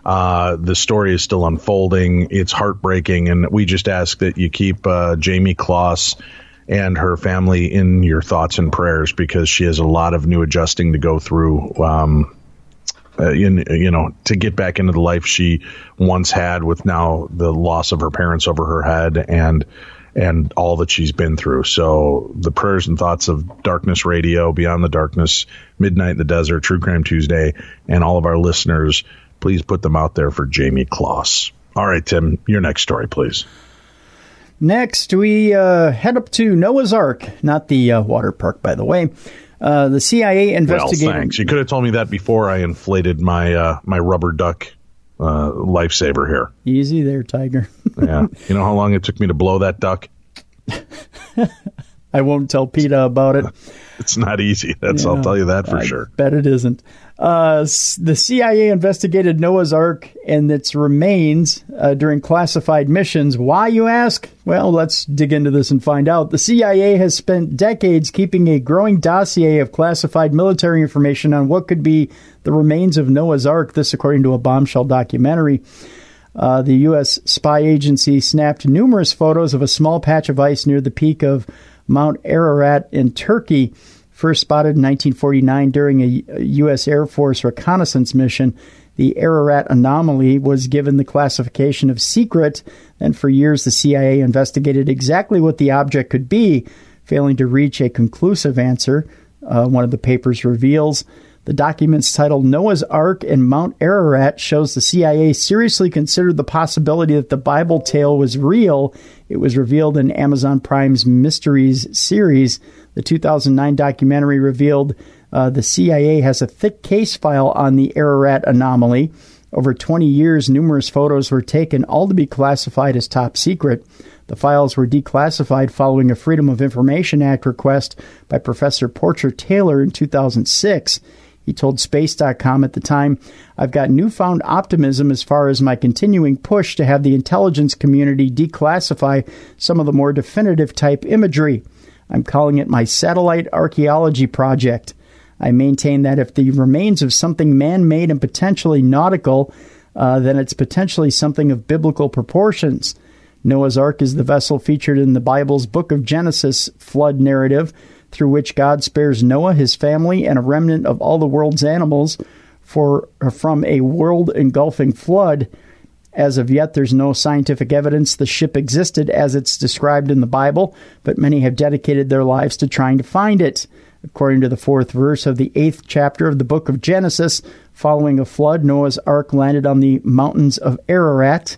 The story is still unfolding. It's heartbreaking, and we just ask that you keep Jamie Kloss and her family in your thoughts and prayers, because she has a lot of new adjusting to go through. To get back into the life she once had, with now the loss of her parents over her head and all that she's been through. So the prayers and thoughts of Darkness Radio, Beyond the Darkness, Midnight in the Desert, True Crime Tuesday, and all of our listeners, please put them out there for Jamie Kloss. All right, Tim, your next story, please. Next, we head up to Noah's Ark, not the water park, by the way. The CIA investigated... Well, thanks. You could have told me that before I inflated my my rubber duck lifesaver here. Easy there, Tiger. Yeah. You know how long it took me to blow that duck? I won't tell PETA about it. It's not easy. I'll tell you that for sure. Bet it isn't. The CIA investigated Noah's Ark and its remains during classified missions. Why, you ask? Well, let's dig into this and find out. The CIA has spent decades keeping a growing dossier of classified military information on what could be the remains of Noah's Ark. This, according to a bombshell documentary. The U.S. spy agency snapped numerous photos of a small patch of ice near the peak of Mount Ararat in Turkey, first spotted in 1949 during a U.S. Air Force reconnaissance mission. The Ararat anomaly was given the classification of secret, and for years the CIA investigated exactly what the object could be, failing to reach a conclusive answer. one of the papers reveals. The documents titled Noah's Ark and Mount Ararat shows the CIA seriously considered the possibility that the Bible tale was real. It was revealed in Amazon Prime's Mysteries series. The 2009 documentary revealed the CIA has a thick case file on the Ararat anomaly. Over 20 years, numerous photos were taken, all to be classified as top secret. The files were declassified following a Freedom of Information Act request by Professor Porcher Taylor in 2006. He told Space.com at the time, "I've got newfound optimism as far as my continuing push to have the intelligence community declassify some of the more definitive type imagery. I'm calling it my satellite archaeology project. I maintain that if the remains of something man-made and potentially nautical, then it's potentially something of biblical proportions. Noah's Ark is the vessel featured in the Bible's Book of Genesis flood narrative, through which God spares Noah, his family, and a remnant of all the world's animals from a world-engulfing flood. As of yet, there's no scientific evidence the ship existed as it's described in the Bible, but many have dedicated their lives to trying to find it. According to the 4th verse of the 8th chapter of the book of Genesis, following a flood, Noah's Ark landed on the mountains of Ararat.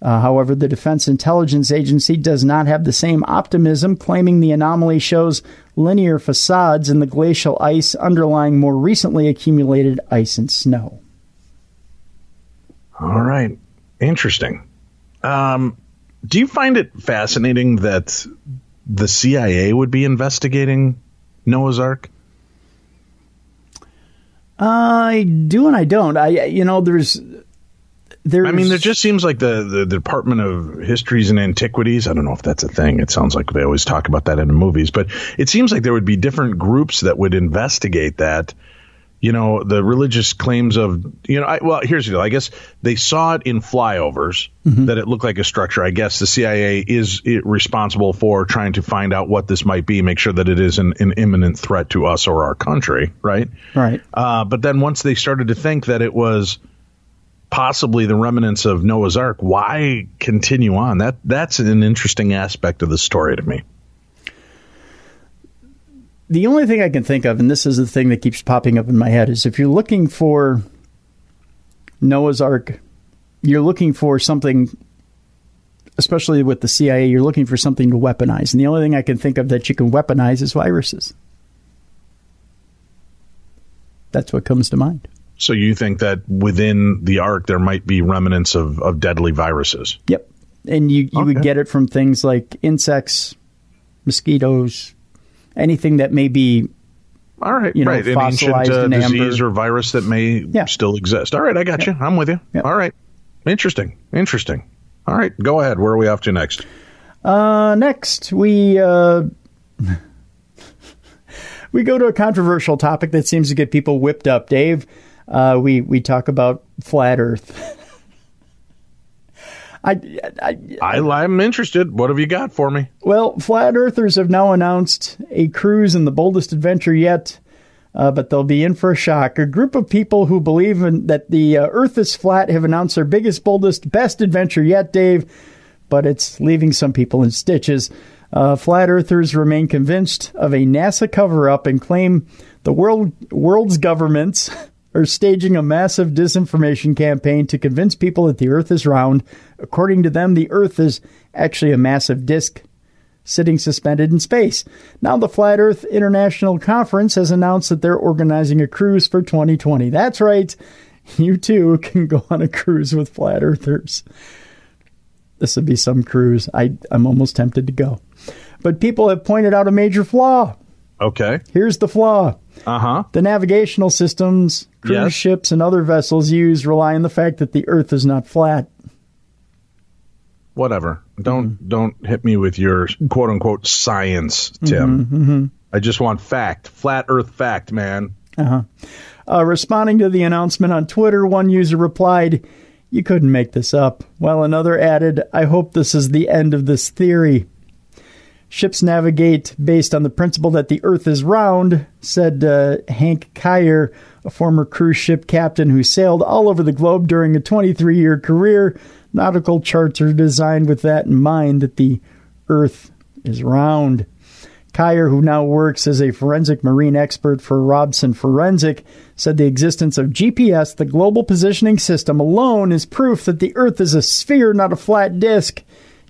However, the Defense Intelligence Agency does not have the same optimism, claiming the anomaly shows linear facades in the glacial ice underlying more recently accumulated ice and snow. All right. Interesting. Do you find it fascinating that the CIA would be investigating Noah's Ark? I do and I don't. There just seems like the Department of Histories and Antiquities, I don't know if that's a thing. It sounds like they always talk about that in the movies, but it seems like there would be different groups that would investigate that. The religious claims of, here's the deal. I guess they saw it in flyovers, that it looked like a structure. I guess the CIA is responsible for trying to find out what this might be, make sure that it is an imminent threat to us or our country, right? Right. But then once they started to think that it was possibly the remnants of Noah's Ark, why continue on? That's an interesting aspect of the story to me. The only thing I can think of, and this is the thing that keeps popping up in my head, is if you're looking for Noah's Ark, you're looking for something, especially with the CIA, you're looking for something to weaponize. And the only thing I can think of that you can weaponize is viruses. That's what comes to mind. So you think that within the Ark there might be remnants of deadly viruses? Yep. And you would get it from things like insects, mosquitoes, anything that may be, all right, right, an ancient disease or virus that may still exist. All right, I got you. I'm with you. Yep. All right. Interesting. All right, go ahead. Where are we off to next? Next, we go to a controversial topic that seems to get people whipped up, Dave. We talk about flat Earth. I'm interested. What have you got for me? Well, flat earthers have now announced a cruise in the boldest adventure yet, but they'll be in for a shock. A group of people who believe that the Earth is flat have announced their biggest, boldest, best adventure yet, Dave, but it's leaving some people in stitches. Flat earthers remain convinced of a NASA cover-up and claim the world's governments are staging a massive disinformation campaign to convince people that the Earth is round. According to them, the Earth is actually a massive disk sitting suspended in space. Now, the Flat Earth International Conference has announced that they're organizing a cruise for 2020. That's right. You, too, can go on a cruise with flat earthers. This would be some cruise. I'm almost tempted to go. But people have pointed out a major flaw. Okay. Here's the flaw. Uh-huh. The navigational systems cruise ships and other vessels use rely on the fact that the Earth is not flat. Whatever. Don't hit me with your quote-unquote science, Tim. I just want fact. Flat Earth fact, man. Responding to the announcement on Twitter, one user replied, "You couldn't make this up," while another added, "I hope this is the end of this theory." Ships navigate based on the principle that the Earth is round, said Hank Kyer, a former cruise ship captain who sailed all over the globe during a 23-year career. Nautical charts are designed with that in mind, that the Earth is round. Kyer, who now works as a forensic marine expert for Robson Forensic, said the existence of GPS, the global positioning system, alone is proof that the Earth is a sphere, not a flat disk.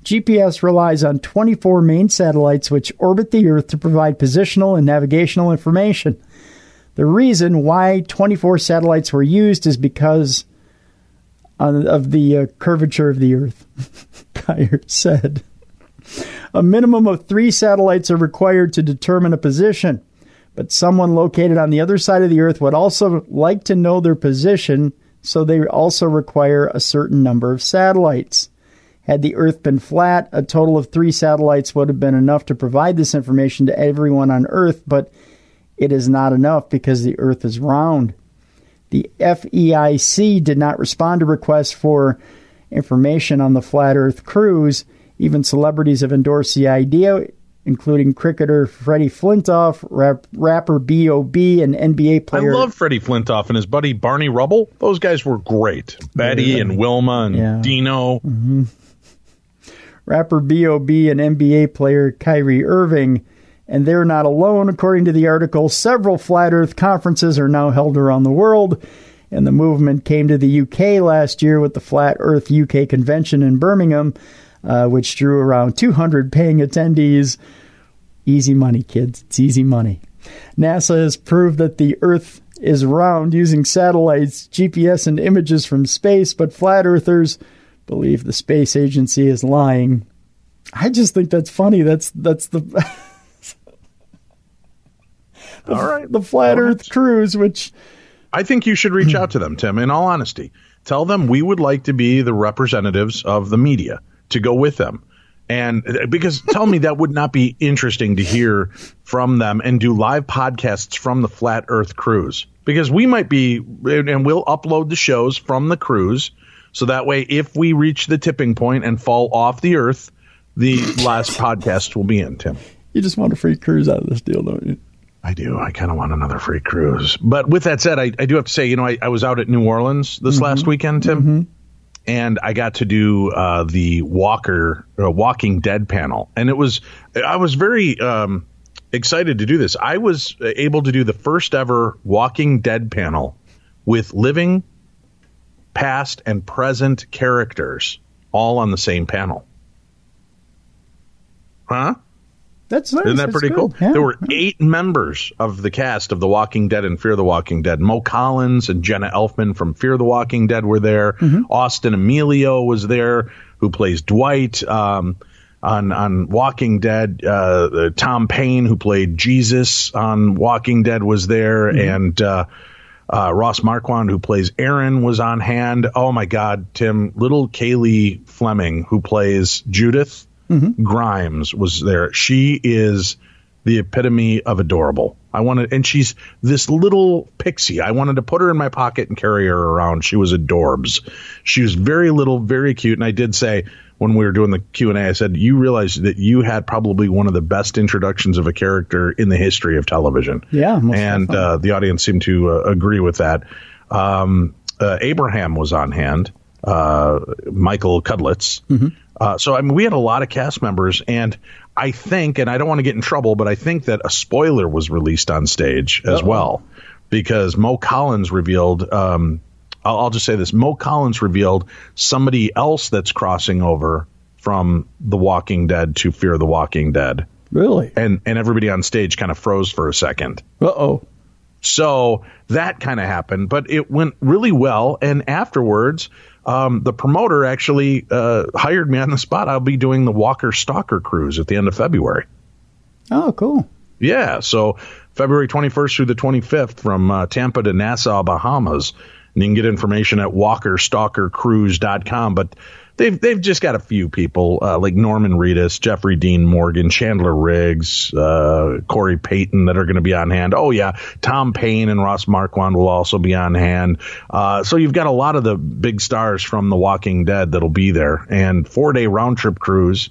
GPS relies on 24 main satellites which orbit the Earth to provide positional and navigational information. The reason why 24 satellites were used is because of the curvature of the Earth, Kyer said. A minimum of 3 satellites are required to determine a position, but someone located on the other side of the Earth would also like to know their position, so they also require a certain number of satellites. Had the Earth been flat, a total of 3 satellites would have been enough to provide this information to everyone on Earth, but it is not enough because the Earth is round. The FEIC did not respond to requests for information on the Flat Earth cruise. Even celebrities have endorsed the idea, including cricketer Freddie Flintoff, rapper B.O.B., and NBA player. I love Freddie Flintoff and his buddy Barney Rubble. Those guys were great. Betty and Wilma and Dino. Mm-hmm. Rapper B.O.B. and NBA player Kyrie Irving. And they're not alone. According to the article, several Flat Earth conferences are now held around the world, and the movement came to the UK last year with the Flat Earth UK Convention in Birmingham, which drew around 200 paying attendees. Easy money, kids. It's easy money. NASA has proved that the Earth is round using satellites, GPS, and images from space, but Flat Earthers believe the space agency is lying. I just think that's funny. That's the... All right. The Flat Earth cruise, which... I think you should reach out to them, Tim, in all honesty. Tell them we would like to be the representatives of the media to go with them. And because tell me that would not be interesting to hear from them and do live podcasts from the Flat Earth cruise. Because we might be, and we'll upload the shows from the cruise. So that way, if we reach the tipping point and fall off the Earth, the last podcast will be in, Tim. You just want a free cruise out of this deal, don't you? I do. I kind of want another free cruise. But with that said, I do have to say, I was out at New Orleans this last weekend, Tim, and I got to do the Walking Dead panel. And I was very excited to do this. I was able to do the first ever Walking Dead panel with living, past, and present characters all on the same panel. Huh? That's nice. Isn't that pretty cool? Yeah. There were 8 members of the cast of The Walking Dead and Fear the Walking Dead. Mo Collins and Jenna Elfman from Fear the Walking Dead were there. Austin Emilio was there, who plays Dwight. On Walking Dead, Tom Payne, who played Jesus on Walking Dead, was there. And Ross Marquand, who plays Aaron, was on hand. Oh, my God, Tim. Little Kaylee Fleming, who plays Judith Grimes, was there. She is the epitome of adorable. And she's this little pixie. I wanted to put her in my pocket and carry her around. She was adorbs. She was very little, very cute. And I did say when we were doing the Q&A, I said, you realize that you had probably one of the best introductions of a character in the history of television. Yeah. And the audience seemed to agree with that. Abraham was on hand. Michael Cudlitz. So, we had a lot of cast members, and I think, and I don't want to get in trouble, but I think that a spoiler was released on stage as well, because Mo Collins revealed, I'll just say this, Mo Collins revealed somebody else that's crossing over from The Walking Dead to Fear the Walking Dead. Really? And everybody on stage kind of froze for a second. So that kind of happened, but it went really well, and afterwards... the promoter actually hired me on the spot. I'll be doing the Walker Stalker cruise at the end of February. Oh, cool. Yeah, so February 21st through the 25th from Tampa to Nassau, Bahamas. And you can get information at walkerstalkercruise.com. But they've just got a few people like Norman Reedus, Jeffrey Dean Morgan, Chandler Riggs, Corey Payton that are going to be on hand. Oh, yeah, Tom Payne and Ross Marquand will also be on hand. So you've got a lot of the big stars from The Walking Dead that'll be there. And 4-day round-trip cruise,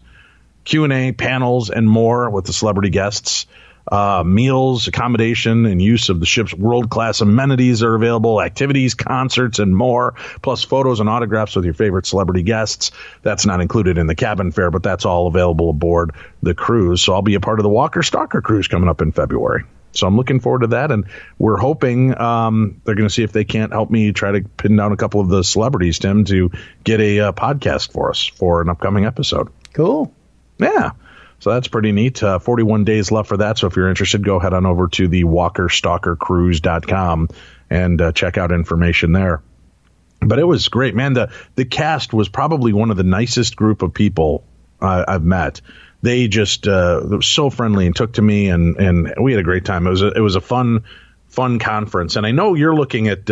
Q&A, panels, and more with the celebrity guests. Meals, accommodation, and use of the ship's world-class amenities are available, activities, concerts, and more, plus photos and autographs with your favorite celebrity guests. That's not included in the cabin fare, but that's all available aboard the cruise. So I'll be a part of the Walker Stalker cruise coming up in February. So I'm looking forward to that, and we're hoping they're going to see if they can't help me try to pin down a couple of the celebrities, Tim, to get a podcast for us for an upcoming episode. Cool. Yeah. So that's pretty neat. 41 days left for that. So if you're interested, go head on over to the WalkerStalkerCruise.com and check out information there. But it was great, man. The cast was probably one of the nicest group of people I've met. They just were so friendly and took to me, and we had a great time. It was a fun conference. And I know you're looking at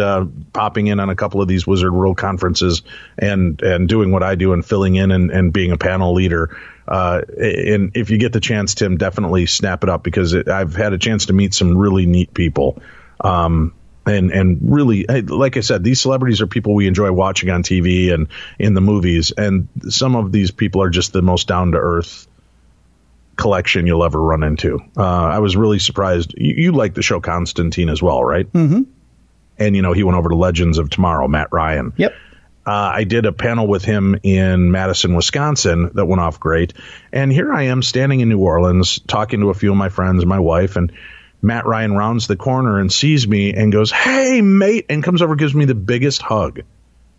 popping in on a couple of these Wizard World conferences and doing what I do and filling in and being a panel leader. And if you get the chance, Tim, definitely snap it up, because I've had a chance to meet some really neat people. And really, like I said, these celebrities are people we enjoy watching on TV and in the movies. And some of these people are just the most down to earth collection you'll ever run into. I was really surprised. You like the show Constantine as well, right? Mm-hmm. And, he went over to Legends of Tomorrow, Matt Ryan. Yep. I did a panel with him in Madison, Wisconsin that went off great. And here I am standing in New Orleans talking to a few of my friends and my wife, and Matt Ryan rounds the corner and sees me and goes, "Hey, mate," and comes over and gives me the biggest hug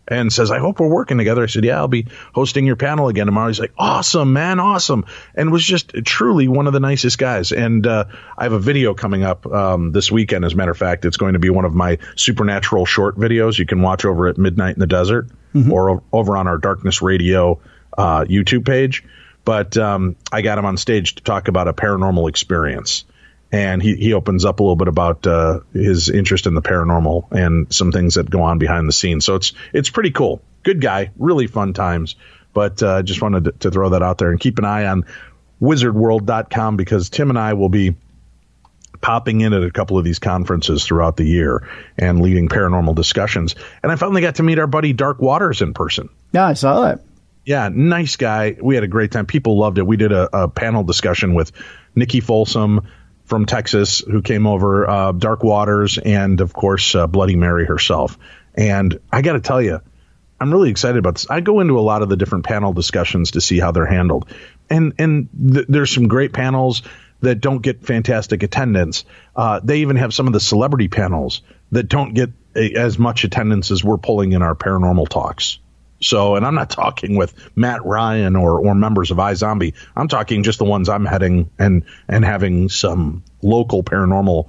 and says, "I hope we're working together." I said, "Yeah, I'll be hosting your panel again tomorrow." He's like, "Awesome, man, awesome." And was just truly one of the nicest guys. And I have a video coming up this weekend. As a matter of fact, it's going to be one of my supernatural short videos you can watch over at Midnight in the Desert or over on our Darkness Radio YouTube page. But I got him on stage to talk about a paranormal experience. And he opens up a little bit about his interest in the paranormal and some things that go on behind the scenes. So it's pretty cool. Good guy, really fun times. But just wanted to throw that out there, and keep an eye on wizardworld.com, because Tim and I will be popping in at a couple of these conferences throughout the year and leading paranormal discussions. And I finally got to meet our buddy Dark Waters in person. Yeah, I saw that. Yeah, nice guy. We had a great time. People loved it. We did a panel discussion with Nikki Folsom from Texas, who came over, Dark Waters, and of course Bloody Mary herself. And I got to tell you, I'm really excited about this. I go into a lot of the different panel discussions to see how they're handled, and there's some great panels that don't get fantastic attendance. They even have some of the celebrity panels that don't get as much attendance as we're pulling in our paranormal talks. So, and I'm not talking with Matt Ryan or members of iZombie. I'm talking just the ones I'm heading and having some local paranormal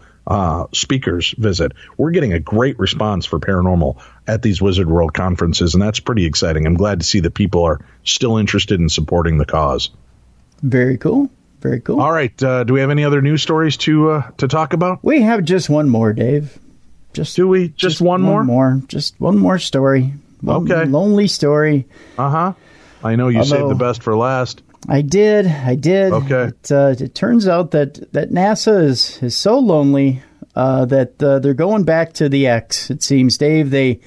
speakers visit. We're getting a great response for paranormal at these Wizard World conferences, and that's pretty exciting. I'm glad to see that people are still interested in supporting the cause. Very cool. Very cool. All right. Do we have any other news stories to talk about? We have just one more, Dave. Do we? Just one more? Just one more story. Okay. Lonely story. Uh-huh. I know you saved the best for last. I did. Okay. It turns out that NASA is so lonely that they're going back to the X. It seems, Dave. They're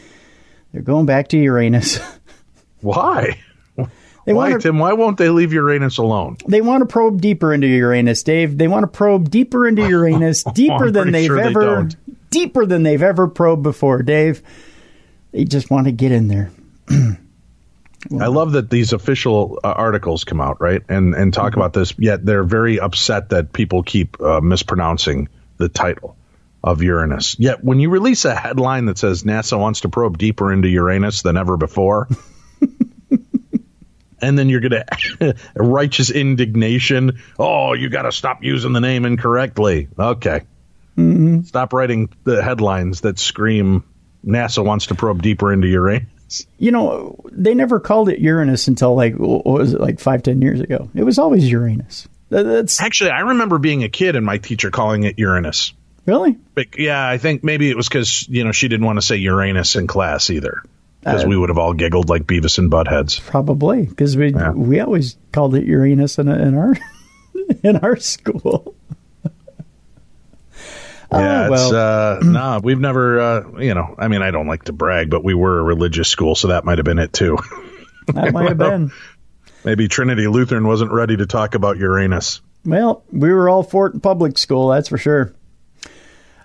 going back to Uranus. Why? Tim? Why won't they leave Uranus alone? They want to probe deeper into Uranus, Dave. They want to probe deeper into Uranus, deeper than they've ever probed before, Dave. They just want to get in there. I love that these official articles come out, right, and talk about this, yet they're very upset that people keep mispronouncing the title of Uranus. Yet when you release a headline that says NASA wants to probe deeper into Uranus than ever before, and then you're going to righteous indignation, oh, you got to stop using the name incorrectly. Okay. Mm-hmm. Stop writing the headlines that scream NASA wants to probe deeper into Uranus. They never called it Uranus until what was it, 5-10 years ago? It was always Uranus. Actually, I remember being a kid and my teacher calling it Uranus. Really? But yeah, I think maybe it was because, she didn't want to say Uranus in class either. Because we would have all giggled like Beavis and Buttheads. Probably, because we always called it Uranus in our in our school. Yeah, we've never, I don't like to brag, but we were a religious school, so that might have been it too. That might have been. Maybe Trinity Lutheran wasn't ready to talk about Uranus. Well, we were all for it in public school, that's for sure.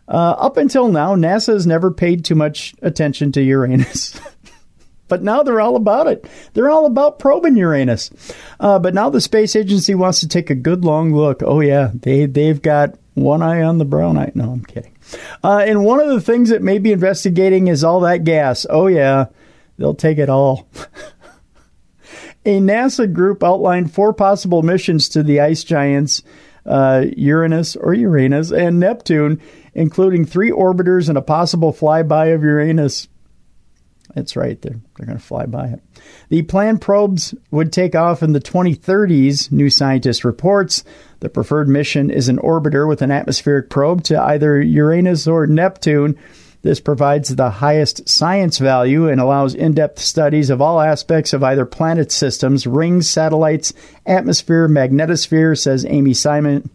Up until now, NASA has never paid too much attention to Uranus. But now they're all about it. They're all about probing Uranus. But now the space agency wants to take a good long look. Oh, yeah, they've got one eye on the brown eye. No, I'm kidding. And one of the things that may be investigating is all that gas. Oh, yeah, they'll take it all. A NASA group outlined 4 possible missions to the ice giants, Uranus and Neptune, including 3 orbiters and a possible flyby of Uranus. That's right, they're going to fly by it. The planned probes would take off in the 2030s, New Scientist reports. The preferred mission is an orbiter with an atmospheric probe to either Uranus or Neptune. This provides the highest science value and allows in-depth studies of all aspects of either planet systems, rings, satellites, atmosphere, magnetosphere, says Amy Simon,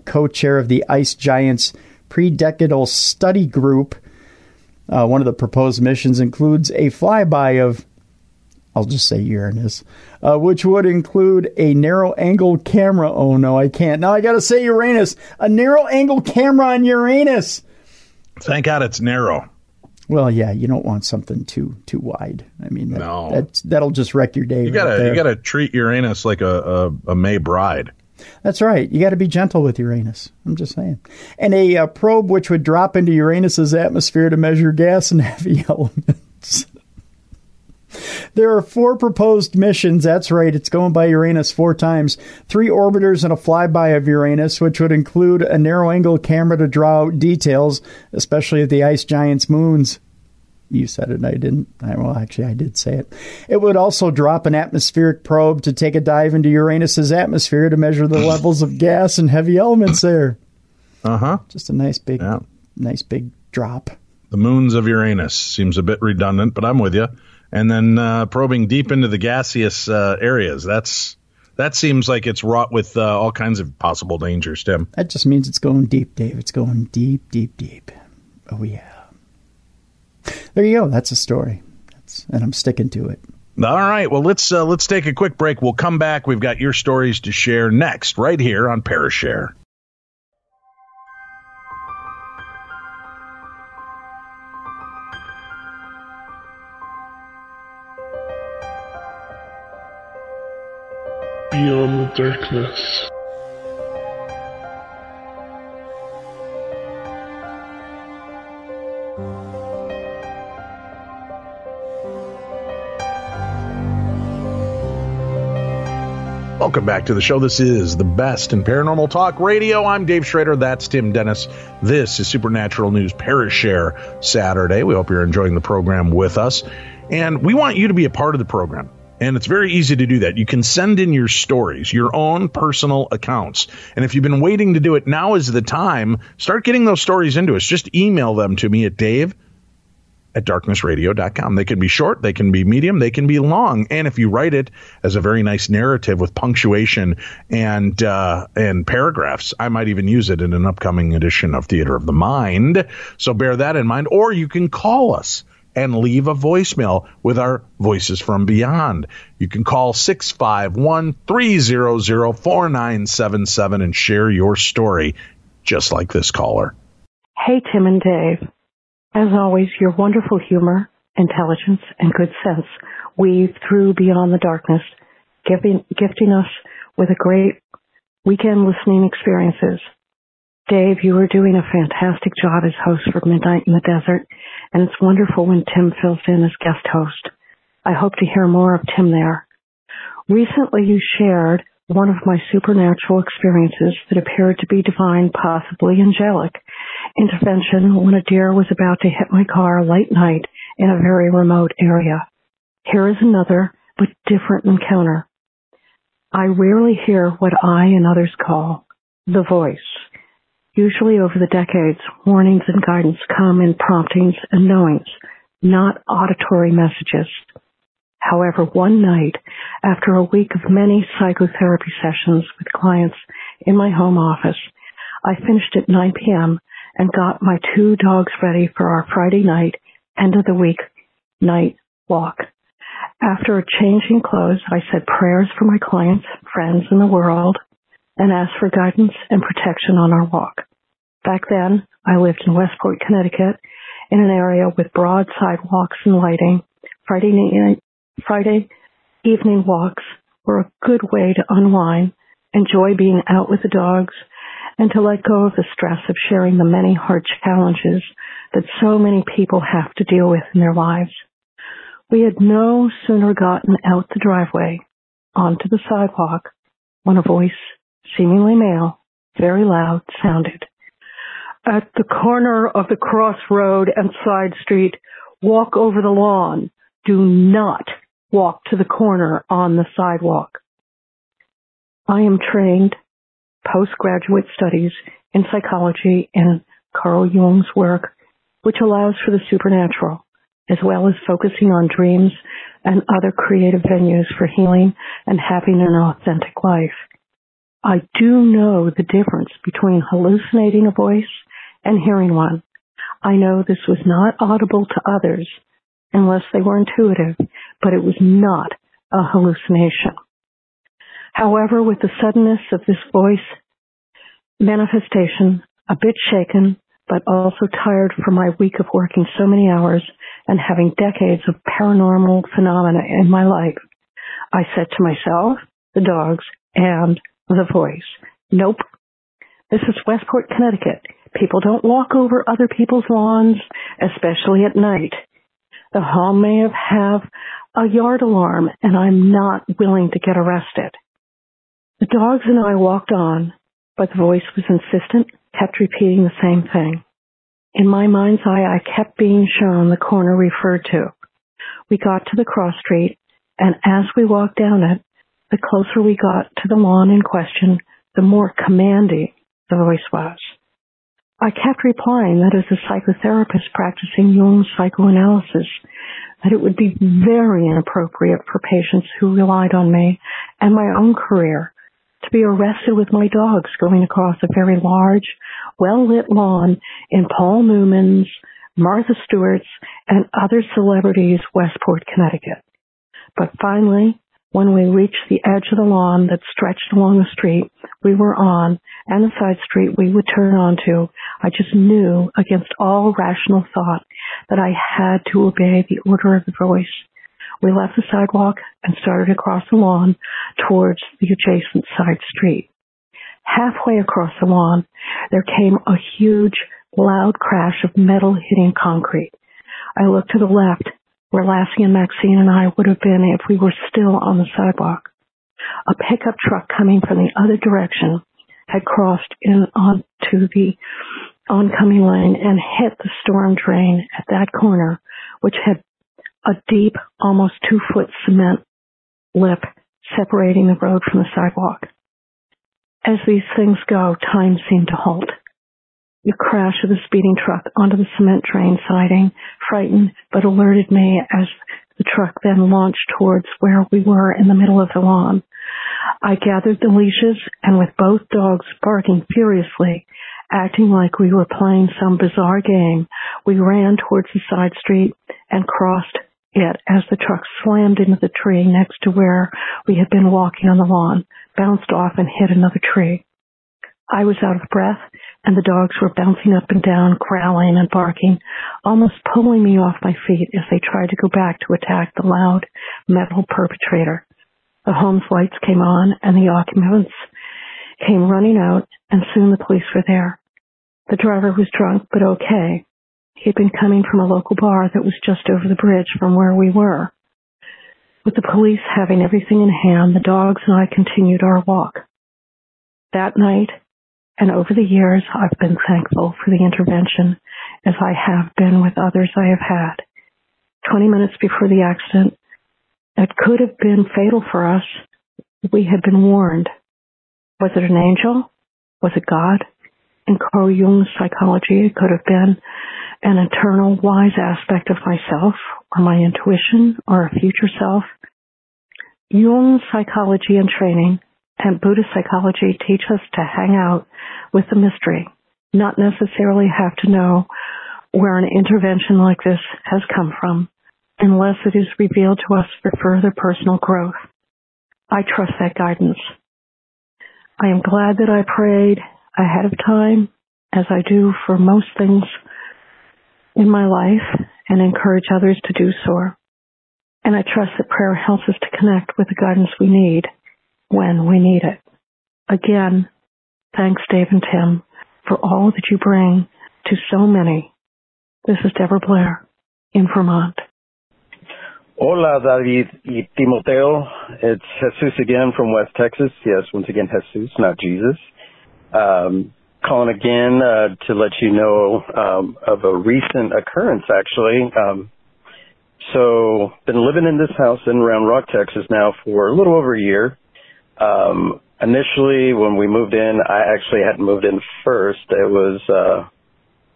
co-chair of the Ice Giants Predecadal Study Group. One of the proposed missions includes a flyby of, I'll just say Uranus, which would include a narrow-angle camera. Oh, no, I can't. Now I got to say Uranus. A narrow-angle camera on Uranus. Thank God it's narrow. Well, yeah, you don't want something too wide. I mean, no. That'll just wreck your day. You gotta treat Uranus like a May bride. That's right. You got to be gentle with Uranus. I'm just saying. And a probe which would drop into Uranus's atmosphere to measure gas and heavy elements. There are 4 proposed missions. That's right. It's going by Uranus 4 times. 3 orbiters and a flyby of Uranus, which would include a narrow-angle camera to draw out details, especially of the ice giant's moons. You said it, I didn't. Well, actually, I did say it. It would also drop an atmospheric probe to take a dive into Uranus's atmosphere to measure the levels of gas and heavy elements there. Uh-huh. Just a nice big drop. The moons of Uranus seems a bit redundant, but I'm with you. And then probing deep into the gaseous areas. That seems like it's wrought with all kinds of possible dangers, Tim. That just means it's going deep, Dave. It's going deep, deep, deep. Oh, yeah. There you go. That's a story. And I'm sticking to it. All right. Well, let's take a quick break. We'll come back. We've got your stories to share next, right here on Parashare. Beyond the darkness. Welcome back to the show. This is the best in paranormal talk radio. I'm Dave Schrader. That's Tim Dennis. This is Supernatural News Parashare Saturday. We hope you're enjoying the program with us. And we want you to be a part of the program. And it's very easy to do that. You can send in your stories, your own personal accounts. And if you've been waiting to do it, now is the time. Start getting those stories into us. Just email them to me at dave@darknessradio.com. They can be short, they can be medium, they can be long. And if you write it as a very nice narrative with punctuation and paragraphs, I might even use it in an upcoming edition of Theater of the Mind. So bear that in mind. Or you can call us and leave a voicemail with our Voices from Beyond. You can call 651-300-4977 and share your story, just like this caller. Hey, Tim and Dave. As always, your wonderful humor, intelligence, and good sense weave through Beyond the Darkness, gifting us with a great weekend listening experiences. Dave, you are doing a fantastic job as host for Midnight in the Desert, and it's wonderful when Tim fills in as guest host. I hope to hear more of Tim there. Recently, you shared one of my supernatural experiences that appeared to be divine, possibly angelic, intervention when a deer was about to hit my car late night in a very remote area. Here is another, but different encounter. I rarely hear what I and others call the voice. Usually over the decades, warnings and guidance come in promptings and knowings, not auditory messages. However, one night, after a week of many psychotherapy sessions with clients in my home office, I finished at 9 p.m. and got my 2 dogs ready for our Friday night, end of the week, night walk. After changing clothes, I said prayers for my clients, friends, and the world. and ask for guidance and protection on our walk. Back then, I lived in Westport, Connecticut, in an area with broad sidewalks and lighting. Friday evening walks were a good way to unwind, enjoy being out with the dogs, and to let go of the stress of sharing the many hard challenges that so many people have to deal with in their lives. We had no sooner gotten out the driveway, onto the sidewalk, when a voice, seemingly male, very loud, sounded. At the corner of the crossroad and side street, walk over the lawn. Do not walk to the corner on the sidewalk. I am trained postgraduate studies in psychology and Carl Jung's work, which allows for the supernatural, as well as focusing on dreams and other creative venues for healing and having an authentic life. I do know the difference between hallucinating a voice and hearing one. I know this was not audible to others unless they were intuitive, but it was not a hallucination. However, with the suddenness of this voice manifestation, a bit shaken, but also tired from my week of working so many hours and having decades of paranormal phenomena in my life, I said to myself, the dogs, and the voice, nope. This is Westport, Connecticut. People don't walk over other people's lawns, especially at night. The home may have a yard alarm, and I'm not willing to get arrested. The dogs and I walked on, but the voice was insistent, kept repeating the same thing. In my mind's eye, I kept being shown the corner referred to. We got to the cross street, and as we walked down it, the closer we got to the lawn in question, the more commanding the voice was. I kept replying that as a psychotherapist practicing Jung's psychoanalysis, that it would be very inappropriate for patients who relied on me and my own career to be arrested with my dogs going across a very large, well-lit lawn in Paul Newman's, Martha Stewart's, and other celebrities' Westport, Connecticut. But finally, when we reached the edge of the lawn that stretched along the street we were on and the side street we would turn onto, I just knew against all rational thought that I had to obey the order of the voice. We left the sidewalk and started across the lawn towards the adjacent side street. Halfway across the lawn, there came a huge, loud crash of metal hitting concrete. I looked to the left, where Lassie and Maxine and I would have been if we were still on the sidewalk. A pickup truck coming from the other direction had crossed in onto the oncoming lane and hit the storm drain at that corner, which had a deep, almost 2-foot cement lip separating the road from the sidewalk. As these things go, time seemed to halt. The crash of the speeding truck onto the cement drain siding frightened but alerted me as the truck then launched towards where we were in the middle of the lawn. I gathered the leashes and with both dogs barking furiously, acting like we were playing some bizarre game, we ran towards the side street and crossed it as the truck slammed into the tree next to where we had been walking on the lawn, bounced off and hit another tree. I was out of breath, and the dogs were bouncing up and down, growling and barking, almost pulling me off my feet as they tried to go back to attack the loud metal perpetrator. The home's lights came on, and the occupants came running out, and soon the police were there. The driver was drunk, but okay. He'd been coming from a local bar that was just over the bridge from where we were. With the police having everything in hand, the dogs and I continued our walk. That night, and over the years, I've been thankful for the intervention, as I have been with others I have had. 20 minutes before the accident, that could have been fatal for us, we had been warned. Was it an angel? Was it God? In Carl Jung's psychology, it could have been an internal wise aspect of myself, or my intuition, or a future self. Jung's psychology and training and Buddhist psychology teach us to hang out with the mystery, not necessarily have to know where an intervention like this has come from, unless it is revealed to us for further personal growth. I trust that guidance. I am glad that I prayed ahead of time, as I do for most things in my life, and encourage others to do so. And I trust that prayer helps us to connect with the guidance we need when we need it. Again, thanks, Dave and Tim, for all that you bring to so many. This is Deborah Blair in Vermont. Hola, David y Timoteo. It's Jesus again from West Texas. Yes, once again, Jesus, not Jesus. Calling again to let you know of a recent occurrence, actually. So, been living in this house in Round Rock, Texas now for a little over a year. Initially, when we moved in, I actually hadn't moved in first. It was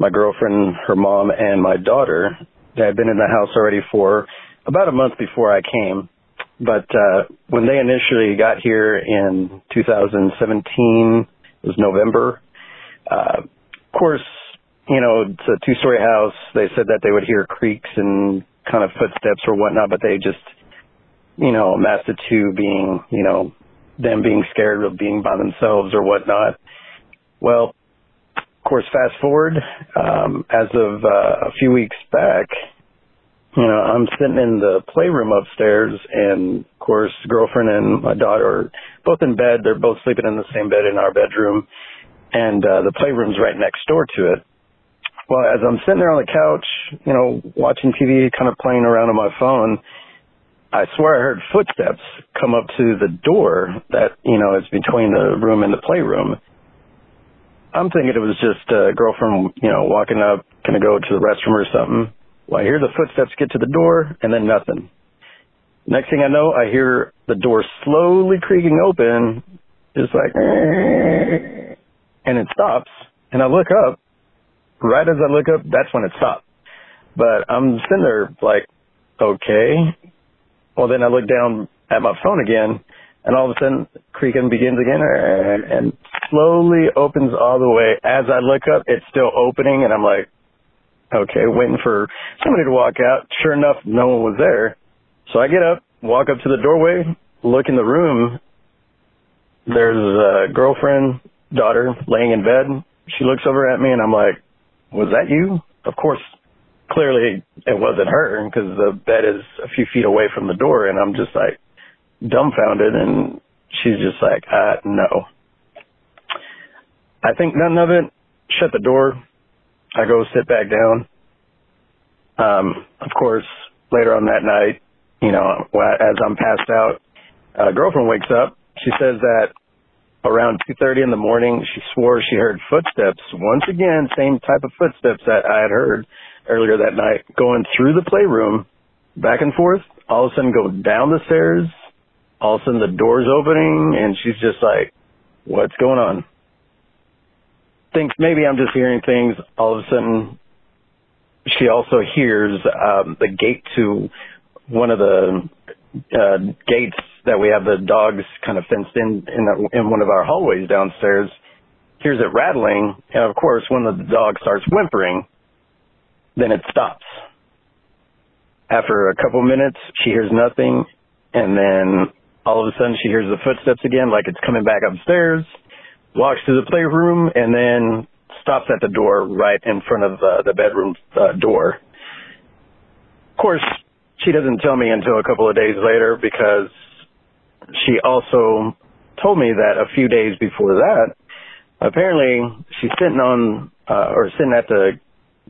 my girlfriend, her mom, and my daughter. They had been in the house already for about a month before I came. But when they initially got here in 2017, it was November. Of course, you know, it's a two-story house. They said that they would hear creaks and kind of footsteps or whatnot, but they just, you know, amassed it to being, you know, them being scared of being by themselves or whatnot. Well, of course, fast forward, as of a few weeks back, you know, I'm sitting in the playroom upstairs, and of course, girlfriend and my daughter are both in bed. They're both sleeping in the same bed in our bedroom, and the playroom's right next door to it. Well, as I'm sitting there on the couch, you know, watching TV, kind of playing around on my phone, I swear I heard footsteps come up to the door that, you know, is between the room and the playroom. I'm thinking it was just a girlfriend, you know, walking up, gonna go to the restroom or something. Well, I hear the footsteps get to the door, and then nothing. Next thing I know, I hear the door slowly creaking open, just like, and it stops. And I look up. Right as I look up, that's when it stopped. But I'm sitting there like, okay. Well, then I look down at my phone again, and all of a sudden, creaking begins again, and slowly opens all the way. As I look up, it's still opening, and I'm like, okay, waiting for somebody to walk out. Sure enough, no one was there. So I get up, walk up to the doorway, look in the room. There's a girlfriend, daughter, laying in bed. She looks over at me, and I'm like, was that you? Of course, clearly it wasn't her, because the bed is a few feet away from the door, and I'm just like dumbfounded, and she's just like, no. I think none of it. Shut the door. I go sit back down. Of course, later on that night, you know, as I'm passed out, girlfriend wakes up. She says that around 2:30 in the morning, she swore she heard footsteps. Once again, same type of footsteps that I had heard earlier that night, going through the playroom, back and forth. All of a sudden, go down the stairs. All of a sudden, the door's opening, and she's just like, what's going on? Thinks maybe I'm just hearing things. All of a sudden, she also hears the gate to one of the gates that we have the dogs kind of fenced in one of our hallways downstairs. Hears it rattling, and of course, when the dog starts whimpering, then it stops. After a couple minutes, she hears nothing, and then all of a sudden, she hears the footsteps again, like it's coming back upstairs. Walks to the playroom, and then stops at the door right in front of the bedroom door. Of course, she doesn't tell me until a couple of days later, because she also told me that a few days before that, apparently she's sitting sitting at the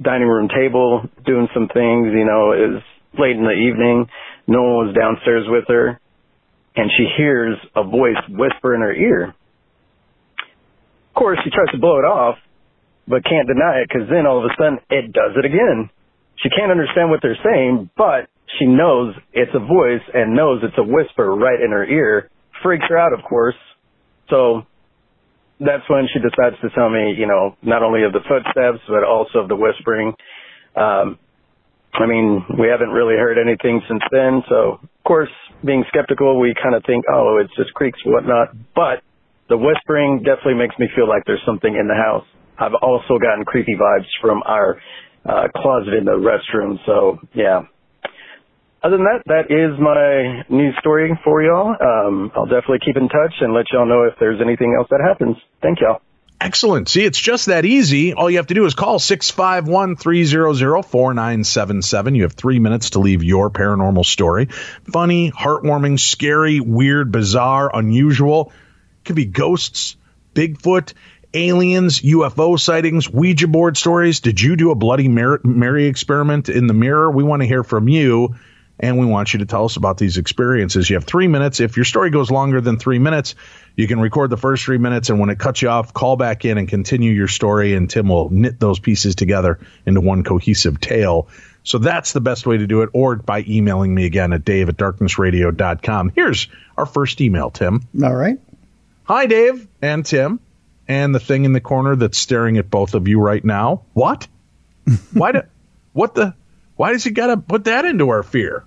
dining room table doing some things, you know, it was late in the evening. No one was downstairs with her, and she hears a voice whisper in her ear. Of course, she tries to blow it off, but can't deny it, because then all of a sudden it does it again. She can't understand what they're saying, but she knows it's a voice and knows it's a whisper right in her ear. Freaks her out, of course. So that's when she decides to tell me, you know, not only of the footsteps, but also of the whispering. I mean, we haven't really heard anything since then. So, of course, being skeptical, we kind of think, oh, it's just creaks and whatnot. But the whispering definitely makes me feel like there's something in the house. I've also gotten creepy vibes from our closet in the restroom. So, yeah. other than that, that is my news story for y'all. I'll definitely keep in touch and let y'all know if there's anything else that happens. Thank y'all. Excellent. See, it's just that easy. All you have to do is call 651-300-4977. You have 3 minutes to leave your paranormal story. Funny, heartwarming, scary, weird, bizarre, unusual. It could be ghosts, Bigfoot, aliens, UFO sightings, Ouija board stories. Did you do a Bloody Mary experiment in the mirror? We want to hear from you, and we want you to tell us about these experiences. You have 3 minutes. If your story goes longer than 3 minutes, you can record the first 3 minutes, and when it cuts you off, call back in and continue your story, and Tim will knit those pieces together into one cohesive tale. So that's the best way to do it, or by emailing me again at dave@darknessradio.com. Here's our first email, Tim. All right. Hi, Dave and Tim, and the thing in the corner that's staring at both of you right now. What? Why does he got to put that into our fear?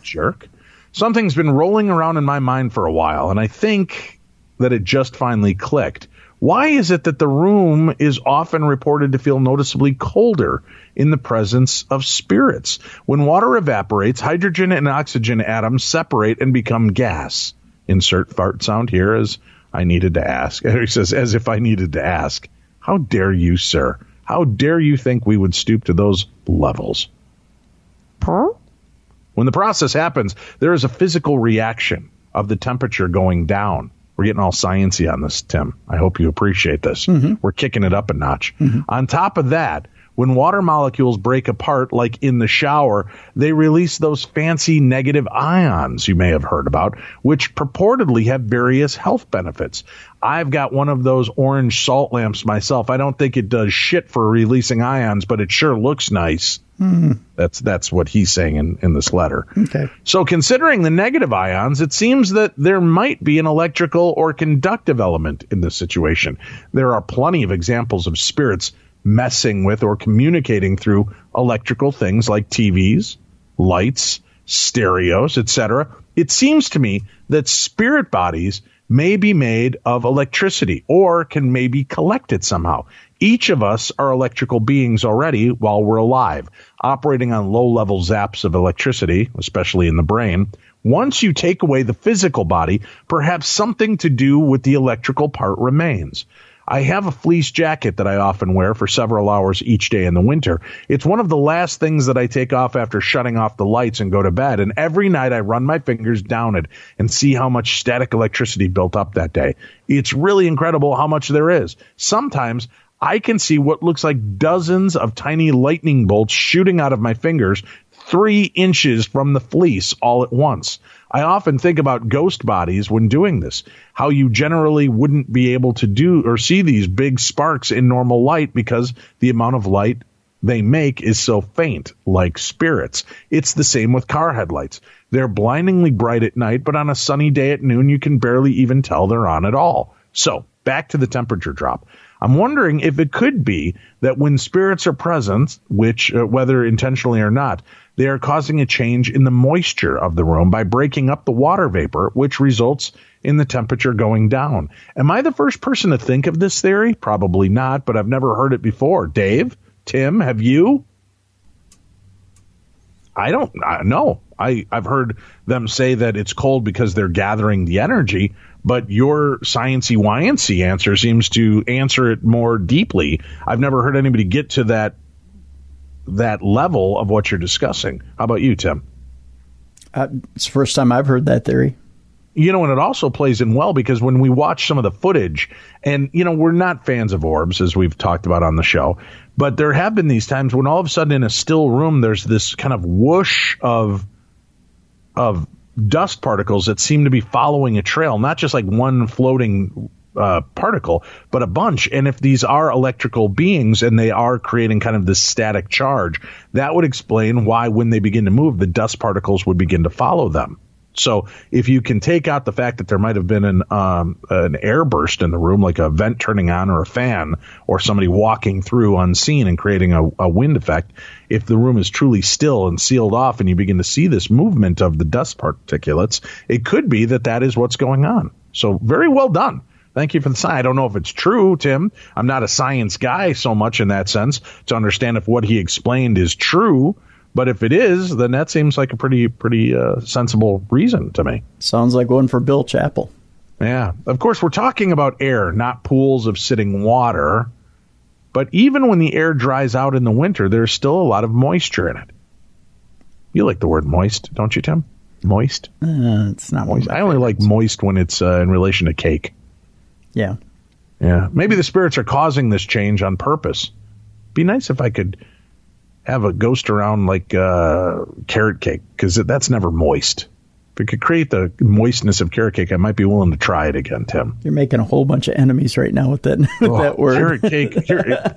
Jerk. Something's been rolling around in my mind for a while, and I think that it just finally clicked. Why is it that the room is often reported to feel noticeably colder in the presence of spirits? When water evaporates, hydrogen and oxygen atoms separate and become gas. Insert fart sound here as I needed to ask. He says, as if I needed to ask. How dare you, sir? How dare you think we would stoop to those levels? When the process happens, there is a physical reaction of the temperature going down. We're getting all sciencey on this, Tim. I hope you appreciate this. Mm-hmm. We're kicking it up a notch. Mm-hmm. On top of that, when water molecules break apart, like in the shower, they release those fancy negative ions you may have heard about, which purportedly have various health benefits. I've got one of those orange salt lamps myself. I don't think it does shit for releasing ions, but it sure looks nice. Mm. That's what he's saying in this letter. Okay. So considering the negative ions, it seems that there might be an electrical or conductive element in this situation. There are plenty of examples of spirits messing with or communicating through electrical things like TVs, lights, stereos, etc. It seems to me that spirit bodies may be made of electricity or can maybe collect it somehow. Each of us are electrical beings already while we're alive, operating on low-level zaps of electricity, especially in the brain. Once you take away the physical body, perhaps something to do with the electrical part remains. I have a fleece jacket that I often wear for several hours each day in the winter. It's one of the last things that I take off after shutting off the lights and go to bed, and every night I run my fingers down it and see how much static electricity built up that day. It's really incredible how much there is. Sometimes I can see what looks like dozens of tiny lightning bolts shooting out of my fingers 3 inches from the fleece all at once. I often think about ghost bodies when doing this, how you generally wouldn't be able to do or see these big sparks in normal light because the amount of light they make is so faint, like spirits. It's the same with car headlights. They're blindingly bright at night, but on a sunny day at noon, you can barely even tell they're on at all. So, back to the temperature drop. I'm wondering if it could be that when spirits are present, which, whether intentionally or not, they are causing a change in the moisture of the room by breaking up the water vapor, which results in the temperature going down. Am I the first person to think of this theory? Probably not, but I've never heard it before. Dave? Tim, have you? I don't know. I've heard them say that it's cold because they're gathering the energy, but your sciencey-wiancy answer seems to answer it more deeply. I've never heard anybody get to that level of what you're discussing. How about you, Tim? It's the first time I've heard that theory. You know, and it also plays in well because when we watch some of the footage, and, you know, we're not fans of orbs, as we've talked about on the show, but there have been these times when all of a sudden in a still room, there's this kind of whoosh of dust particles that seem to be following a trail, not just like one floating particle, but a bunch. And if these are electrical beings and they are creating kind of this static charge, that would explain why when they begin to move, the dust particles would begin to follow them. So if you can take out the fact that there might have been an air burst in the room, like a vent turning on or a fan, or somebody walking through unseen and creating a wind effect, if the room is truly still and sealed off and you begin to see this movement of the dust particulates, it could be that is what's going on. So very well done. Thank you for the sign. I don't know if it's true, Tim. I'm not a science guy so much in that sense to understand if what he explained is true, But if it is, then that seems like a pretty sensible reason to me. Sounds like one for Bill Chappell. Yeah. Of course, we're talking about air, not pools of sitting water. But even when the air dries out in the winter, there's still a lot of moisture in it. You like the word moist, don't you, Tim? Moist? It's not moist. I only like moist when it's in relation to cake. Yeah. Yeah. Maybe the spirits are causing this change on purpose. Be nice if I could have a ghost around like carrot cake, because that's never moist. If it could create the moistness of carrot cake, I might be willing to try it again, Tim. You're making a whole bunch of enemies right now with that that word.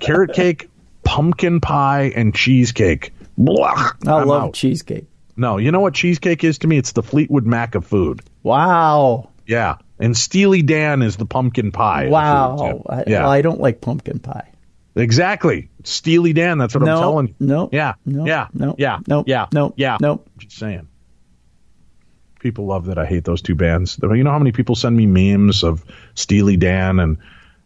Carrot cake, pumpkin pie, and cheesecake. Blah, I love cheesecake. No, you know what cheesecake is to me? It's the Fleetwood Mac of food. Wow. Yeah, and Steely Dan is the pumpkin pie. Wow. I don't like pumpkin pie. Exactly. Steely Dan, that's what I'm telling you. No. Yeah. No. Yeah. No. Yeah. No. Yeah. No. Yeah. No. Just saying. People love that I hate those two bands. You know how many people send me memes of Steely Dan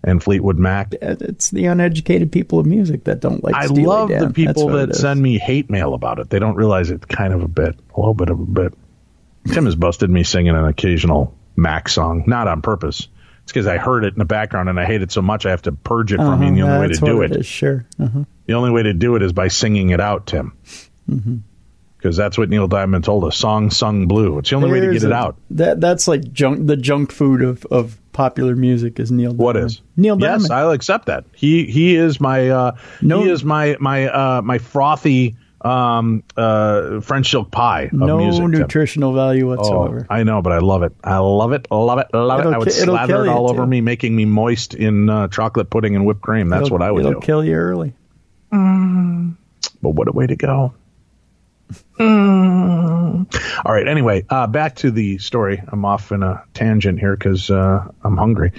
and Fleetwood Mac? It's the uneducated people of music that don't like Steely Dan. I love the people that send me hate mail about it. They don't realize it's kind of a little bit of a bit. Tim has busted me singing an occasional Mac song, not on purpose. It's because I heard it in the background and I hate it so much I have to purge it from me. And the only way to do it is, sure. The only way to do it is by singing it out, Tim. Because that's what Neil Diamond told us. Song sung blue. It's the only way to get it out. That's like the junk food of popular music is Neil Diamond. What is? Neil Diamond. Yes, I'll accept that. He is my my frothy French silk pie of music. No nutritional value whatsoever. I know, but I love it. I love it. I would slather it all over me, making me moist in chocolate pudding and whipped cream. That's what I would do. It'll kill you early. But what a way to go. All right. Anyway, back to the story. I'm off in a tangent here because I'm hungry.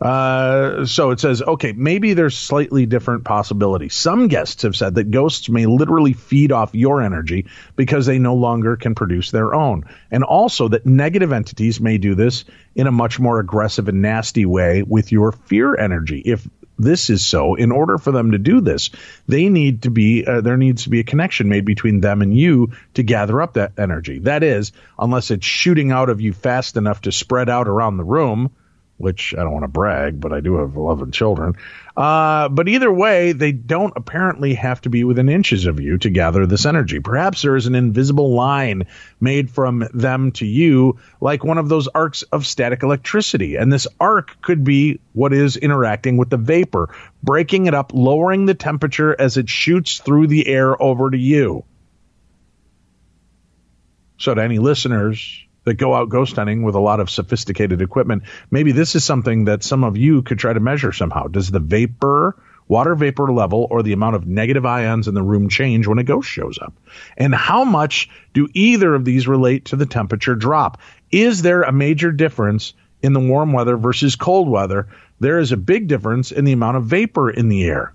So it says, okay, maybe there's slightly different possibilities. Some guests have said that ghosts may literally feed off your energy because they no longer can produce their own. And also that negative entities may do this in a much more aggressive and nasty way with your fear energy. If this is so, in order for them to do this, there needs to be a connection made between them and you to gather up that energy. That is, unless it's shooting out of you fast enough to spread out around the room, which I don't want to brag, but I do have 11 children. But either way, they don't apparently have to be within inches of you to gather this energy. Perhaps there is an invisible line made from them to you, like one of those arcs of static electricity. And this arc could be what is interacting with the vapor, breaking it up, lowering the temperature as it shoots through the air over to you. So to any listeners that go out ghost hunting with a lot of sophisticated equipment, maybe this is something that some of you could try to measure somehow. Does the water vapor level or the amount of negative ions in the room change when a ghost shows up? And how much do either of these relate to the temperature drop? Is there a major difference in the warm weather versus cold weather? There is a big difference in the amount of vapor in the air. ?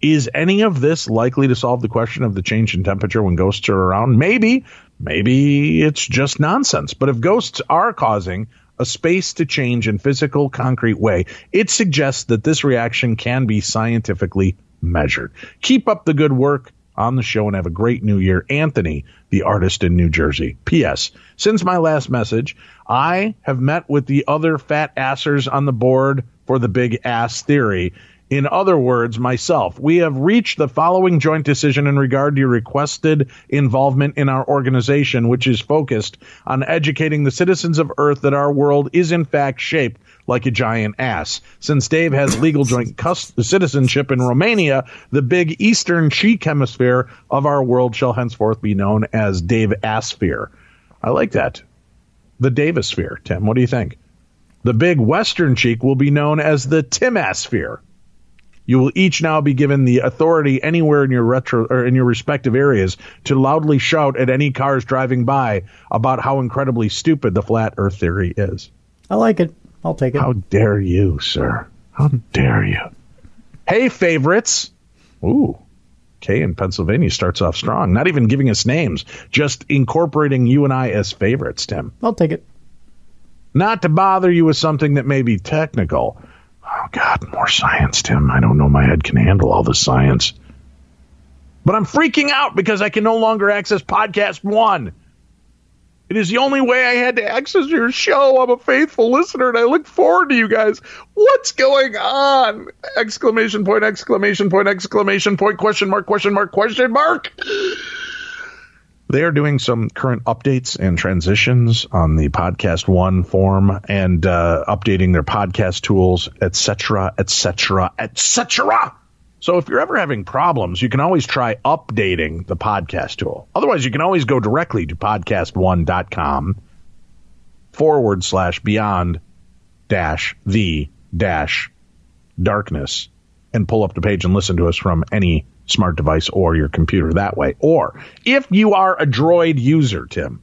Is any of this likely to solve the question of the change in temperature when ghosts are around? Maybe it's just nonsense. But if ghosts are causing a space to change in physical, concrete way, it suggests that this reaction can be scientifically measured. Keep up the good work on the show and have a great new year. Anthony, the artist in New Jersey. P.S. Since my last message, I have met with the other fat assers on the board for the big ass theory. In other words, myself, we have reached the following joint decision in regard to your requested involvement in our organization, which is focused on educating the citizens of Earth that our world is in fact shaped like a giant ass. Since Dave has legal joint citizenship in Romania, the big eastern cheek hemisphere of our world shall henceforth be known as Dave Assphere. I like that. The Davisphere, Tim. What do you think? The big western cheek will be known as the Tim Assphere. You will each now be given the authority anywhere in your respective areas to loudly shout at any cars driving by about how incredibly stupid the flat Earth theory is. I like it. I'll take it. How dare you, sir? How dare you? Hey, favorites. Ooh, Kay in Pennsylvania starts off strong. Not even giving us names, just incorporating you and I as favorites, Tim. I'll take it. Not to bother you with something that may be technical. Oh, God, more science, Tim. I don't know my head can handle all the science. But I'm freaking out because I can no longer access Podcast One. It is the only way I had to access your show. I'm a faithful listener, and I look forward to you guys. What's going on? Exclamation point, exclamation point, exclamation point, question mark, question mark, question mark. They are doing some current updates and transitions on the Podcast One form and updating their podcast tools, etc., etc., etc. So if you're ever having problems, you can always try updating the podcast tool. Otherwise, you can always go directly to podcastone.com/beyond-the-darkness and pull up the page and listen to us from any smart device or your computer that way. Or if you are a Droid user, Tim,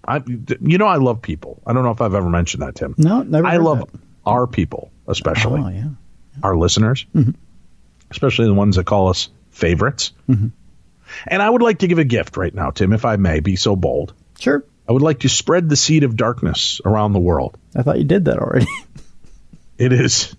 I love people. I don't know if I've ever mentioned that, Tim. No, never. I love our people, especially our listeners. Mm-hmm. Especially the ones that call us favorites. Mm-hmm. And I would like to give a gift right now, Tim, if I may be so bold. Sure. I would like to spread the seed of darkness around the world. I thought you did that already. It is.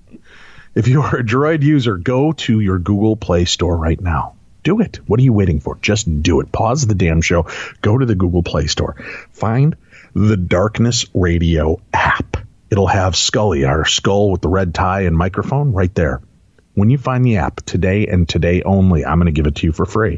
If you are a Droid user, go to your Google Play Store right now. Do it. What are you waiting for? Just do it. Pause the damn show. Go to the Google Play Store. Find the Darkness Radio app. It'll have Scully, our skull with the red tie and microphone, right there. When you find the app today and today only, I'm going to give it to you for free.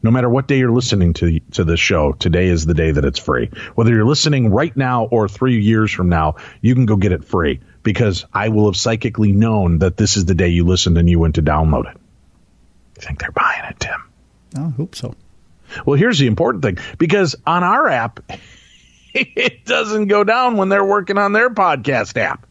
No matter what day you're listening to this show, today is the day that it's free. Whether you're listening right now or 3 years from now, you can go get it free because I will have psychically known that this is the day you listened and you went to download it. I think they're buying it, Tim. I hope so. Well, here's the important thing. Because on our app, it doesn't go down when they're working on their podcast app.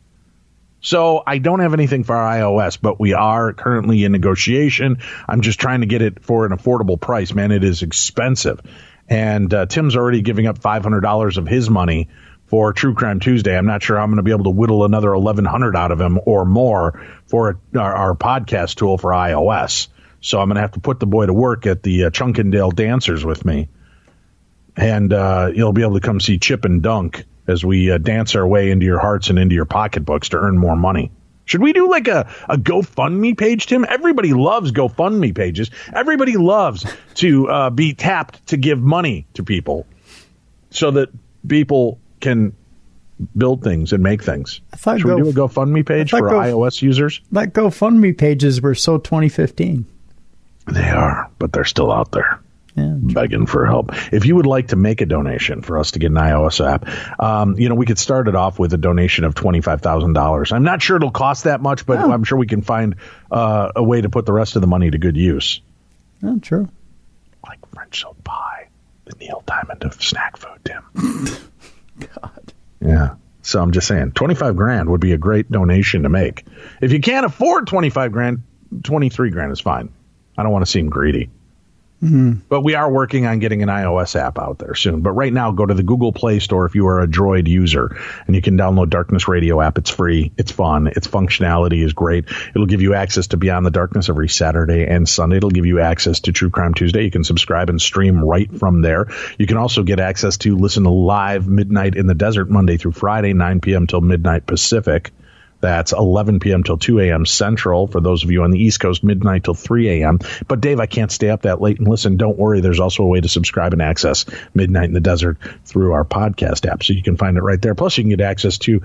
So I don't have anything for iOS, but we are currently in negotiation. I'm just trying to get it for an affordable price. Man, it is expensive. And Tim's already giving up $500 of his money for True Crime Tuesday. I'm not sure I'm going to be able to whittle another $1,100 out of him or more for our podcast tool for iOS. So I'm going to have to put the boy to work at the Chunkendale Dancers with me. And you'll be able to come see Chip and Dunk as we dance our way into your hearts and into your pocketbooks to earn more money. Should we do like a GoFundMe page, Tim? Everybody loves GoFundMe pages. Everybody loves to be tapped to give money to people so that people can build things and make things. Should we do a GoFundMe page for iOS users? That GoFundMe pages were so 2015. They are, but they're still out there. Yeah, begging for help. If you would like to make a donation for us to get an iOS app, we could start it off with a donation of $25,000. I'm not sure it'll cost that much, but I'm sure we can find a way to put the rest of the money to good use. Oh, true. Like French silk pie, the Neil Diamond of snack food, Tim. God. Yeah. So I'm just saying, $25,000 would be a great donation to make. If you can't afford $25,000, $23,000 is fine. I don't want to seem greedy. Mm-hmm. But we are working on getting an iOS app out there soon. But right now, go to the Google Play Store if you are a Droid user, and you can download Darkness Radio app. It's free. It's fun. Its functionality is great. It'll give you access to Beyond the Darkness every Saturday and Sunday. It'll give you access to True Crime Tuesday. You can subscribe and stream right from there. You can also get access to listen to live Midnight in the Desert Monday through Friday, 9 p.m. till midnight Pacific. That's 11 p.m. till 2 a.m. Central. For those of you on the East Coast, midnight till 3 a.m. But, Dave, I can't stay up that late and listen. Don't worry. There's also a way to subscribe and access Midnight in the Desert through our podcast app. So you can find it right there. Plus, you can get access to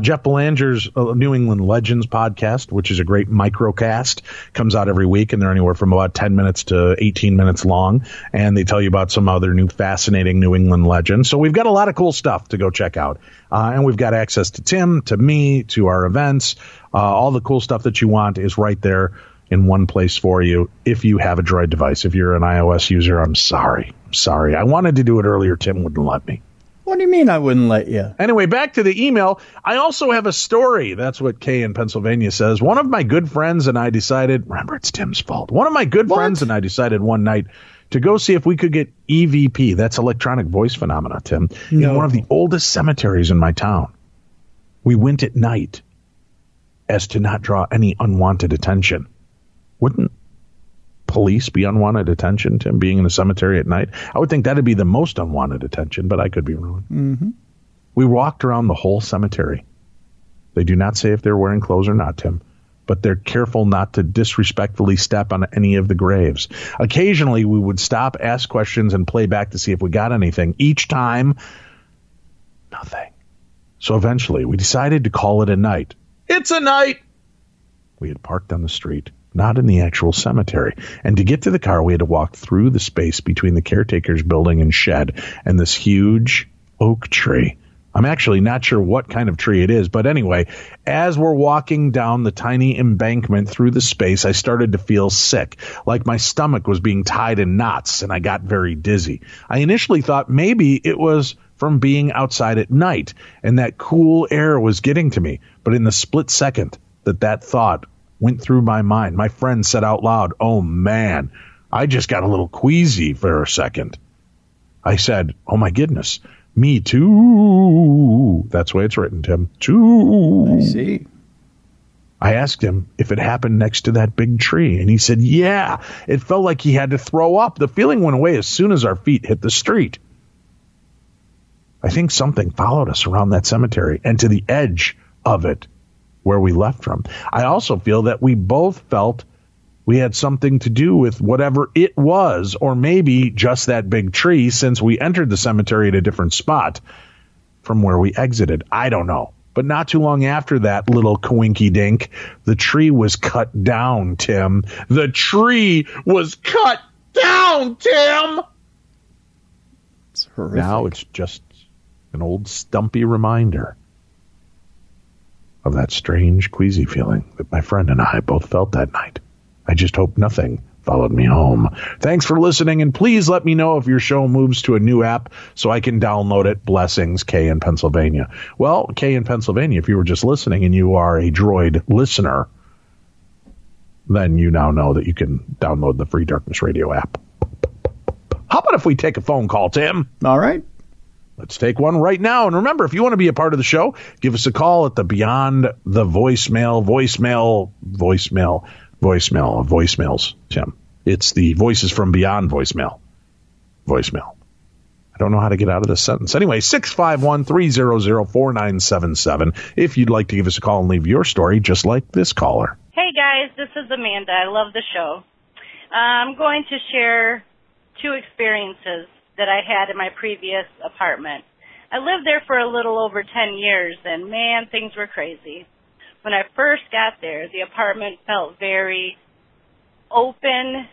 Jeff Belanger's New England Legends podcast, which is a great microcast. Comes out every week, and they're anywhere from about 10 minutes to 18 minutes long. And they tell you about some other new fascinating New England legends. So we've got a lot of cool stuff to go check out. And we've got access to Tim, to me, to our events. All the cool stuff that you want is right there in one place for you if you have a Droid device. If you're an iOS user, I'm sorry. I wanted to do it earlier. Tim wouldn't let me. What do you mean I wouldn't let you? Anyway, back to the email. I also have a story. That's what Kay in Pennsylvania says. One of my good friends and I decided, remember, it's Tim's fault. One of my good friends and I decided one night to go see if we could get EVP. That's electronic voice phenomena, Tim. In one of the oldest cemeteries in my town. We went at night as to not draw any unwanted attention. Wouldn't police be unwanted attention, Tim, being in a cemetery at night? I would think that'd be the most unwanted attention, but I could be wrong. Mm-hmm. We walked around the whole cemetery. They do not say if they're wearing clothes or not, Tim. but they're careful not to disrespectfully step on any of the graves. Occasionally, we would stop, ask questions, and play back to see if we got anything. Each time, nothing. So eventually, we decided to call it a night. It's a night! We had parked on the street, not in the actual cemetery. And to get to the car, we had to walk through the space between the caretaker's building and shed and this huge oak tree. I'm actually not sure what kind of tree it is, but anyway, as we're walking down the tiny embankment through the space, I started to feel sick, like my stomach was being tied in knots, and I got very dizzy. I initially thought maybe it was from being outside at night, and that cool air was getting to me. But in the split second that thought went through my mind, my friend said out loud, "Oh man, I just got a little queasy for a second." I said, "Oh my goodness. Me too." That's the way it's written, Tim. Too. I see. I asked him if it happened next to that big tree, and he said, yeah. It felt like he had to throw up. The feeling went away as soon as our feet hit the street. I think something followed us around that cemetery and to the edge of it where we left from. I also feel that we both felt we had something to do with whatever it was, or maybe just that big tree, since we entered the cemetery at a different spot from where we exited. I don't know. But not too long after that little coinky dink, the tree was cut down, Tim. The tree was cut down, Tim! It's horrific. Now it's just an old stumpy reminder of that strange queasy feeling that my friend and I both felt that night. I just hope nothing followed me home. Thanks for listening, and please let me know if your show moves to a new app so I can download it. Blessings, Kay in Pennsylvania. Well, Kay in Pennsylvania, if you were just listening and you are a Droid listener, then you now know that you can download the Free Darkness Radio app. How about if we take a phone call, Tim? All right. Let's take one right now. And remember, if you want to be a part of the show, give us a call at the Beyond the voicemails, Tim. It's the Voices from Beyond voicemail. I don't know how to get out of this sentence. Anyway, 651-300-4977. If you'd like to give us a call and leave your story, just like this caller. Hey, guys. This is Amanda. I love the show. I'm going to share two experiences that I had in my previous apartment. I lived there for a little over 10 years, and, man, things were crazy. When I first got there, the apartment felt very open,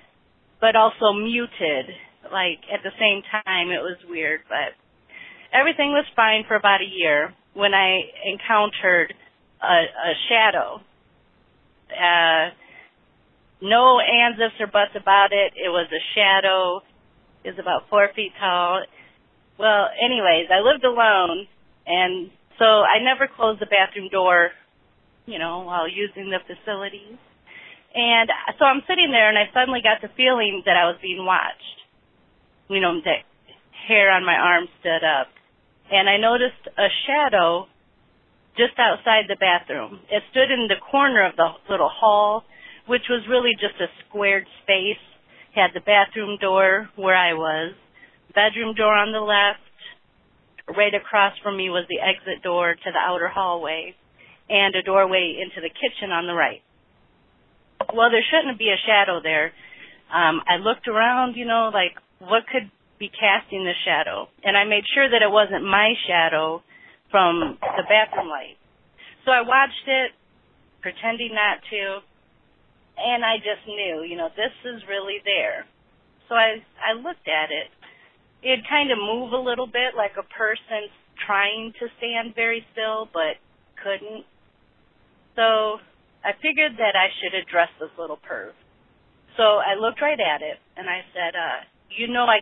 but also muted. Like, at the same time, it was weird, but everything was fine for about a year when I encountered a shadow. No ands, ifs, or buts about it. It was a shadow. It was about 4 feet tall. Well, anyways, I lived alone, and so I never closed the bathroom door, while using the facilities. And so I'm sitting there, and I suddenly got the feeling that I was being watched. The hair on my arm stood up. And I noticed a shadow just outside the bathroom. It stood in the corner of the little hall, which was really just a squared space. Had the bathroom door where I was, bedroom door on the left. Right across from me was the exit door to the outer hallway, and a doorway into the kitchen on the right. Well, there shouldn't be a shadow there. I looked around, like what could be casting the shadow, and I made sure that it wasn't my shadow from the bathroom light. So I watched it, pretending not to, and I just knew, this is really there. So I looked at it. It'd kind of move a little bit like a person trying to stand very still but couldn't. So I figured that I should address this little perv. So I looked right at it, and I said, I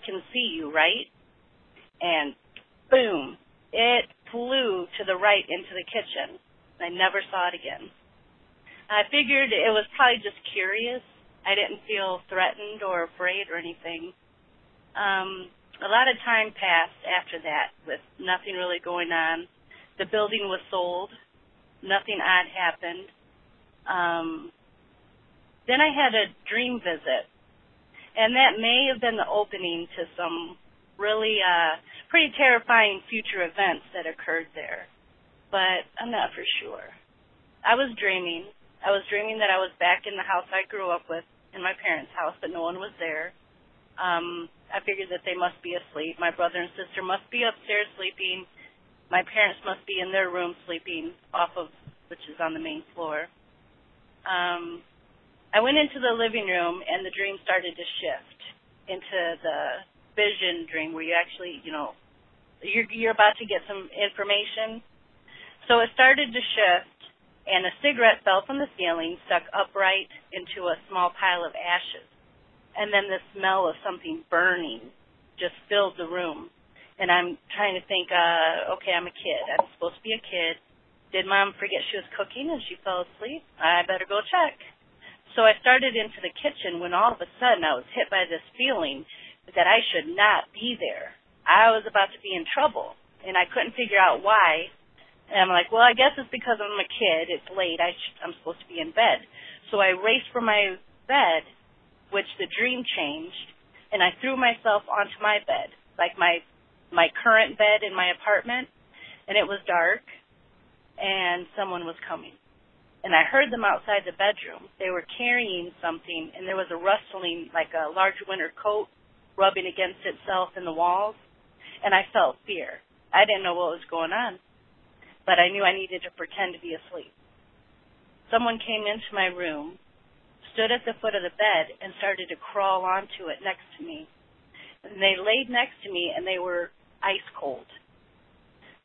can see you, right? And boom, it flew to the right into the kitchen. I never saw it again. I figured it was probably just curious. I didn't feel threatened or afraid or anything. A lot of time passed after that with nothing really going on. The building was sold. Nothing odd happened. Then I had a dream visit, and that may have been the opening to some really pretty terrifying future events that occurred there, but I'm not for sure. I was dreaming. I was dreaming that I was back in the house I grew up with, in my parents' house, but no one was there. I figured that they must be asleep. My brother and sister must be upstairs sleeping. My parents must be in their room sleeping which is on the main floor. I went into the living room, and the dream started to shift into the vision dream where you actually, you're about to get some information. So it started to shift, and a cigarette fell from the ceiling, stuck upright into a small pile of ashes. And then the smell of something burning just filled the room. And I'm trying to think, okay, I'm a kid. I'm supposed to be a kid. Did Mom forget she was cooking and she fell asleep? I better go check. So I started into the kitchen when all of a sudden I was hit by this feeling that I should not be there. I was about to be in trouble, and I couldn't figure out why. And I'm like, well, I guess it's because I'm a kid. It's late. I'm supposed to be in bed. So I raced for my bed, which the dream changed, and I threw myself onto my bed, like my current bed in my apartment, and it was dark, and someone was coming. And I heard them outside the bedroom. They were carrying something, and there was a rustling, like a large winter coat rubbing against itself in the walls, and I felt fear. I didn't know what was going on, but I knew I needed to pretend to be asleep. Someone came into my room, stood at the foot of the bed, and started to crawl onto it next to me. And they laid next to me, and they were ice cold.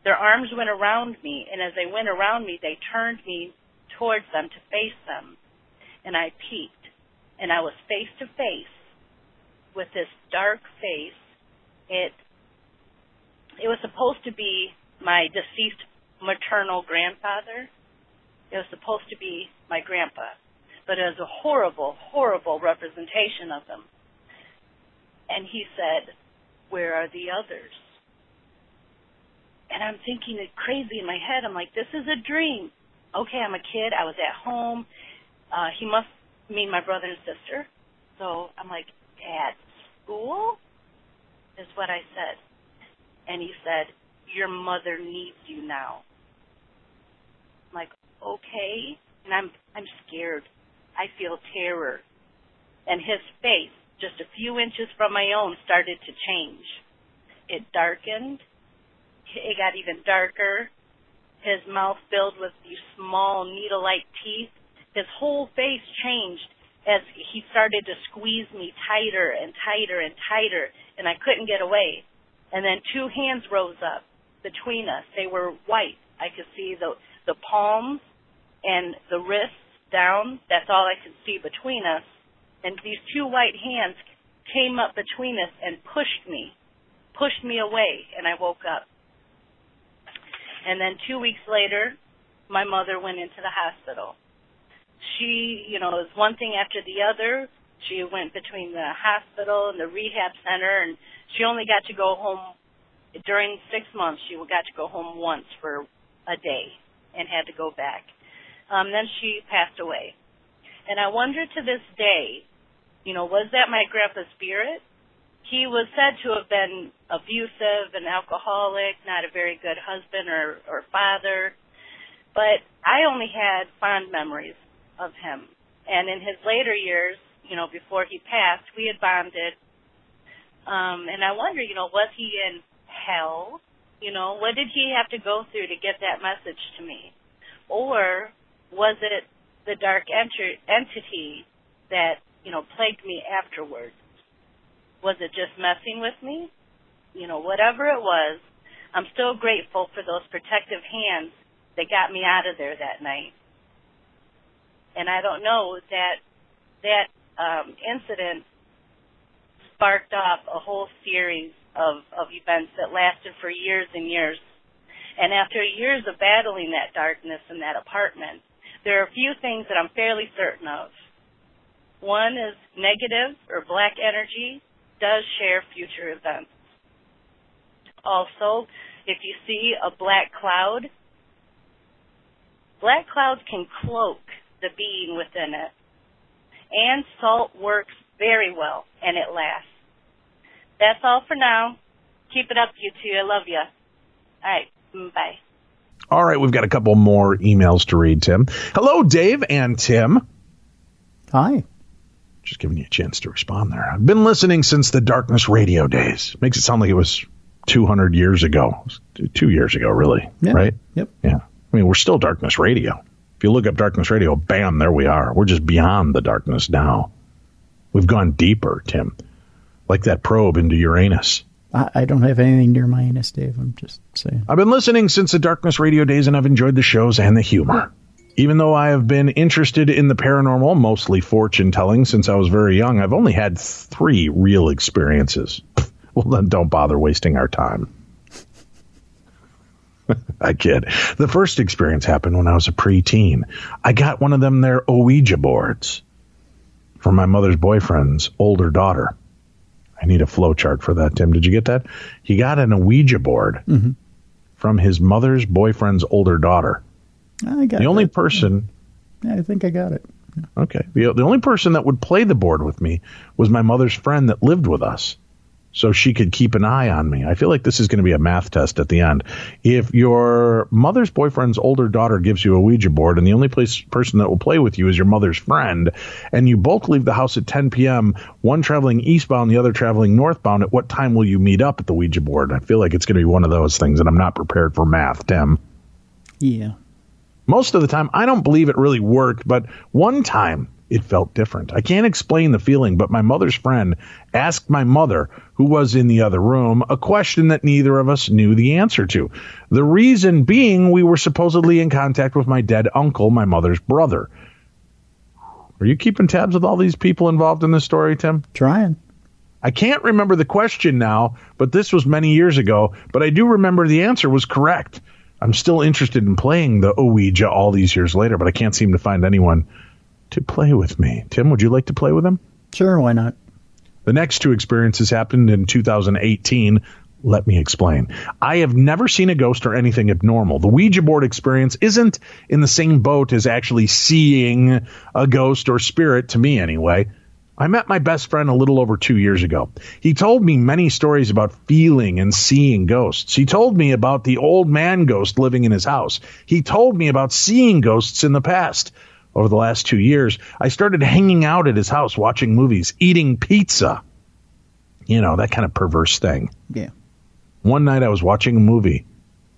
Their arms went around me, and as they went around me, they turned me towards them to face them. And I peeked, and I was face to face with this dark face. It was supposed to be my deceased maternal grandfather. It was supposed to be my grandpa. But it was a horrible, horrible representation of him. And he said, "Where are the others?" And I'm thinking it crazy in my head. I'm like, this is a dream. Okay, I'm a kid. I was at home. He must mean my brother and sister. So I'm like, at school? Is what I said. And he said, "Your mother needs you now." I'm like, okay. And I'm scared. I feel terror. And his face, just a few inches from my own, started to change. It darkened. It got even darker. His mouth filled with these small needle-like teeth. His whole face changed as he started to squeeze me tighter and tighter and tighter, and I couldn't get away. And then two hands rose up between us. They were white. I could see the palms and the wrists down. That's all I could see between us. And these two white hands came up between us and pushed me away, and I woke up. And then 2 weeks later, my mother went into the hospital. She, it was one thing after the other. She went between the hospital and the rehab center, and she only got to go home during 6 months. She got to go home once for a day and had to go back. Then she passed away. And I wonder to this day, was that my grandpa's spirit? He was said to have been abusive, an alcoholic, not a very good husband or father. But I only had fond memories of him. And in his later years, before he passed, we had bonded. And I wonder, was he in hell? What did he have to go through to get that message to me? Or was it the dark entity that, plagued me afterwards? Was it just messing with me? Whatever it was, I'm still grateful for those protective hands that got me out of there that night. And I don't know, that incident sparked off a whole series of events that lasted for years and years. And after years of battling that darkness in that apartment, there are a few things that I'm fairly certain of. One is negative or black energy does share future events. Also, if you see a black clouds can cloak the being within it. And salt works very well, and it lasts. That's all for now. Keep it up, you two. I love you. All right. Bye. All right, we've got a couple more emails to read, Tim. Hello, Dave and Tim. Hi. Just giving you a chance to respond there. I've been listening since the Darkness Radio days. Makes it sound like it was 200 years ago. 2 years ago, really, right? Yep. Yeah. I mean, we're still Darkness Radio. If you look up Darkness Radio, bam, there we are. We're just beyond the darkness now. We've gone deeper, Tim, like that probe into Uranus. I don't have anything near my anus, Dave. I'm just saying. I've been listening since the Darkness Radio days, and I've enjoyed the shows and the humor. Even though I have been interested in the paranormal, mostly fortune-telling, since I was very young, I've only had 3 real experiences. Well, then don't bother wasting our time. I kid. The first experience happened when I was a preteen. I got one of them there Ouija boards from my mother's boyfriend's older daughter. I need a flow chart for that, Tim. Did you get that? He got an Ouija board from his mother's boyfriend's older daughter. I got the only person. Yeah, I think I got it. Yeah. Okay. The only person that would play the board with me was my mother's friend that lived with us, so she could keep an eye on me. I feel like this is going to be a math test at the end. If your mother's boyfriend's older daughter gives you a Ouija board and the only person that will play with you is your mother's friend, and you both leave the house at 10 p.m., one traveling eastbound, the other traveling northbound, at what time will you meet up at the Ouija board? I feel like it's going to be one of those things, and I'm not prepared for math, Tim. Yeah. Most of the time, I don't believe it really worked, but one time it felt different. I can't explain the feeling, but my mother's friend asked my mother, who was in the other room, a question that neither of us knew the answer to. The reason being we were supposedly in contact with my dead uncle, my mother's brother. Are you keeping tabs with all these people involved in this story, Tim? Trying. I can't remember the question now, but this was many years ago, but I do remember the answer was correct. I'm still interested in playing the Ouija all these years later, but I can't seem to find anyone to play with me. Tim, would you like to play with him? Sure, why not? The next 2 experiences happened in 2018. Let me explain. I have never seen a ghost or anything abnormal. The Ouija board experience isn't in the same boat as actually seeing a ghost or spirit, to me anyway. I met my best friend a little over 2 years ago. He told me many stories about feeling and seeing ghosts. He told me about the old man ghost living in his house. He told me about seeing ghosts in the past. Over the last 2 years, I started hanging out at his house, watching movies, eating pizza. You know, that kind of perverse thing. Yeah. One night I was watching a movie,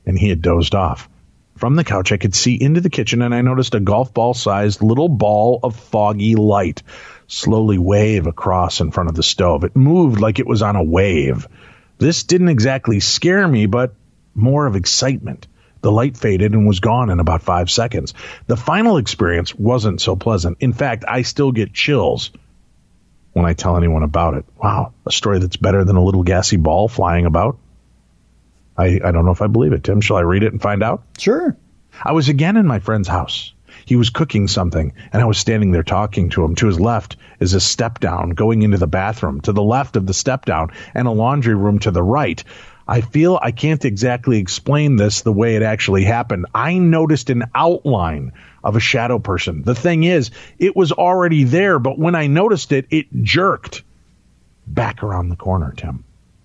and he had dozed off. From the couch, I could see into the kitchen, and I noticed a golf ball-sized little ball of foggy light slowly wave across in front of the stove. It moved like it was on a wave. This didn't exactly scare me, but more of excitement. The light faded and was gone in about 5 seconds. The final experience wasn't so pleasant. In fact, I still get chills when I tell anyone about it. Wow, a story that's better than a little gassy ball flying about. I don't know if I believe it. Tim, shall I read it and find out? Sure. I was again in my friend's house. He was cooking something, and I was standing there talking to him. To his left is a step down going into the bathroom. To the left of the step down, and a laundry room to the right. I feel I can't exactly explain this the way it actually happened. I noticed an outline of a shadow person. The thing is, it was already there, but when I noticed it, it jerked back around the corner, Tim.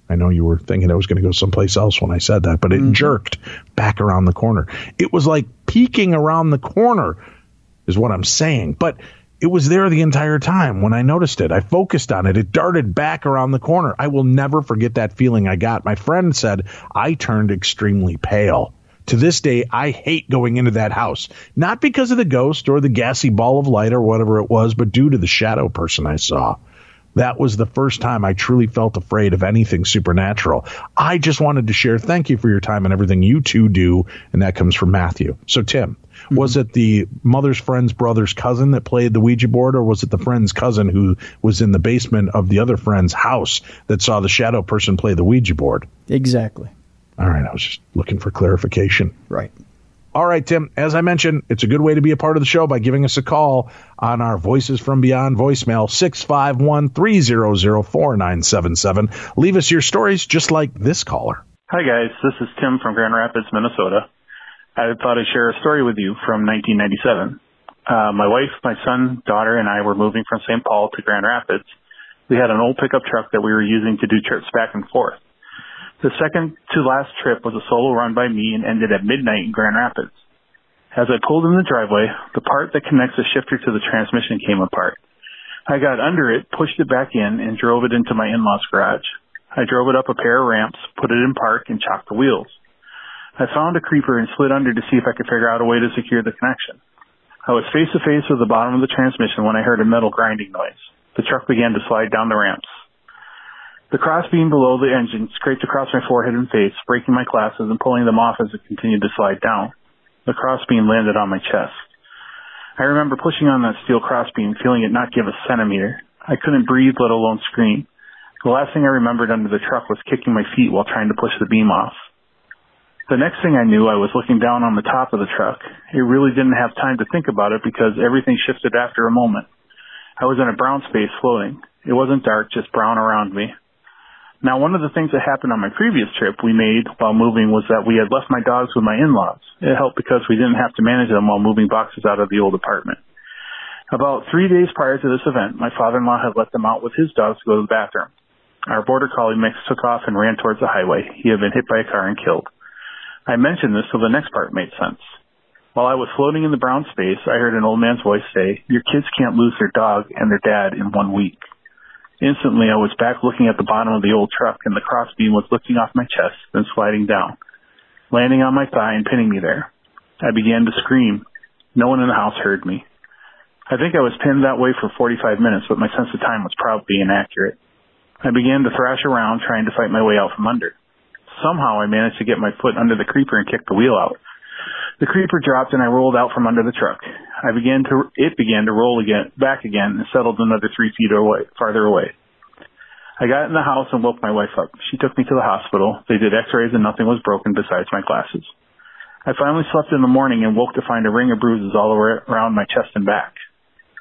I know you were thinking I was going to go someplace else when I said that, but it jerked back around the corner. It was like peeking around the corner is what I'm saying, but it was there the entire time. When I noticed it, I focused on it. It darted back around the corner. I will never forget that feeling I got. My friend said I turned extremely pale. To this day, I hate going into that house, not because of the ghost or the gassy ball of light or whatever it was, but due to the shadow person I saw. That was the first time I truly felt afraid of anything supernatural. I just wanted to share. Thank you for your time and everything you two do. And that comes from Matthew. So, Tim, was it the mother's friend's brother's cousin that played the Ouija board, or was it the friend's cousin who was in the basement of the other friend's house that saw the shadow person play the Ouija board? Exactly. All right. I was just looking for clarification. Right. All right, Tim, as I mentioned, it's a good way to be a part of the show by giving us a call on our Voices from Beyond voicemail, 651-300-4977. Leave us your stories just like this caller. Hi, guys. This is Tim from Grand Rapids, Minnesota. I thought I'd share a story with you from 1997. My wife, my son, daughter, and I were moving from St. Paul to Grand Rapids. We had an old pickup truck that we were using to do trips back and forth. The second to last trip was a solo run by me and ended at midnight in Grand Rapids. As I pulled in the driveway, the part that connects the shifter to the transmission came apart. I got under it, pushed it back in, and drove it into my in-laws' garage. I drove it up a pair of ramps, put it in park, and chocked the wheels. I found a creeper and slid under to see if I could figure out a way to secure the connection. I was face to face with the bottom of the transmission when I heard a metal grinding noise. The truck began to slide down the ramps. The crossbeam below the engine scraped across my forehead and face, breaking my glasses and pulling them off as it continued to slide down. The crossbeam landed on my chest. I remember pushing on that steel crossbeam, feeling it not give a centimeter. I couldn't breathe, let alone scream. The last thing I remembered under the truck was kicking my feet while trying to push the beam off. The next thing I knew, I was looking down on the top of the truck. I really didn't have time to think about it because everything shifted after a moment. I was in a brown space floating. It wasn't dark, just brown around me. Now, one of the things that happened on my previous trip we made while moving was that we had left my dogs with my in-laws. It helped because we didn't have to manage them while moving boxes out of the old apartment. About 3 days prior to this event, my father-in-law had let them out with his dogs to go to the bathroom. Our border collie mix took off and ran towards the highway. He had been hit by a car and killed. I mentioned this so the next part made sense. While I was floating in the brown space, I heard an old man's voice say, "Your kids can't lose their dog and their dad in 1 week." Instantly, I was back looking at the bottom of the old truck, and the crossbeam was lifting off my chest, then sliding down, landing on my thigh and pinning me there. I began to scream. No one in the house heard me. I think I was pinned that way for 45 minutes, but my sense of time was probably inaccurate. I began to thrash around, trying to fight my way out from under. Somehow, I managed to get my foot under the creeper and kick the wheel out. The creeper dropped, and I rolled out from under the truck. It began to roll back again, and settled another 3 feet farther away. I got in the house and woke my wife up. She took me to the hospital. They did x-rays, and nothing was broken besides my glasses. I finally slept in the morning and woke to find a ring of bruises all around my chest and back.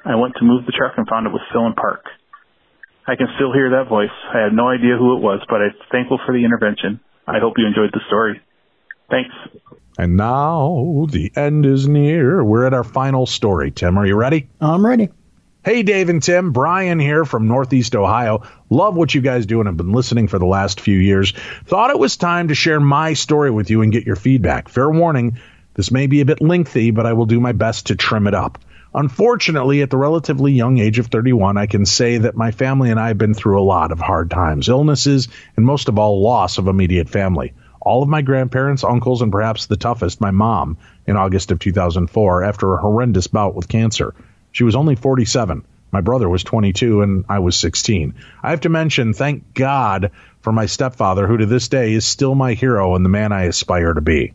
I went to move the truck and found it was still in park. I can still hear that voice. I had no idea who it was, but I'm thankful for the intervention. I hope you enjoyed the story. Thanks. And now the end is near. We're at our final story. Tim, are you ready? I'm ready. Hey, Dave and Tim. Brian here from Northeast Ohio. Love what you guys do and have been listening for the last few years. Thought it was time to share my story with you and get your feedback. Fair warning, this may be a bit lengthy, but I will do my best to trim it up. Unfortunately, at the relatively young age of 31, I can say that my family and I have been through a lot of hard times, illnesses, and most of all, loss of immediate family. All of my grandparents, uncles, and perhaps the toughest, my mom, in August of 2004 after a horrendous bout with cancer. She was only 47. My brother was 22, and I was 16. I have to mention, thank God for my stepfather, who to this day is still my hero and the man I aspire to be.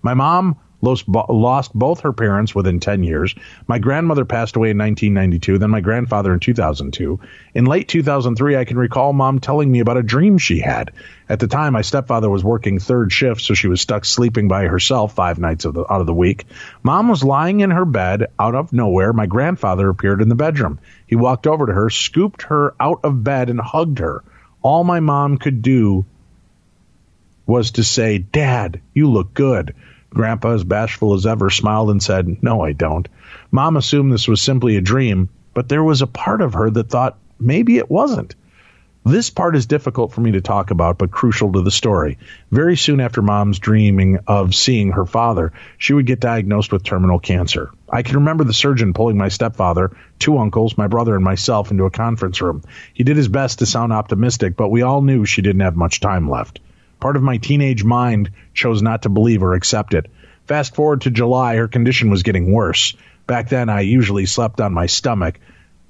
My mom lost both her parents within 10 years. My grandmother passed away in 1992, then my grandfather in 2002. In late 2003, I can recall Mom telling me about a dream she had. At the time, my stepfather was working third shift, so she was stuck sleeping by herself 5 nights out of the week. Mom was lying in her bed. Out of nowhere, my grandfather appeared in the bedroom. He walked over to her, scooped her out of bed, and hugged her. All my mom could do was to say, "Dad, you look good." Grandpa, as bashful as ever, smiled and said, "No, I don't." Mom assumed this was simply a dream, but there was a part of her that thought maybe it wasn't. This part is difficult for me to talk about, but crucial to the story. Very soon after Mom's dreaming of seeing her father, she would get diagnosed with terminal cancer. I can remember the surgeon pulling my stepfather, 2 uncles, my brother, and myself into a conference room. He did his best to sound optimistic, but we all knew she didn't have much time left. Part of my teenage mind chose not to believe or accept it. Fast forward to July, her condition was getting worse. Back then, I usually slept on my stomach.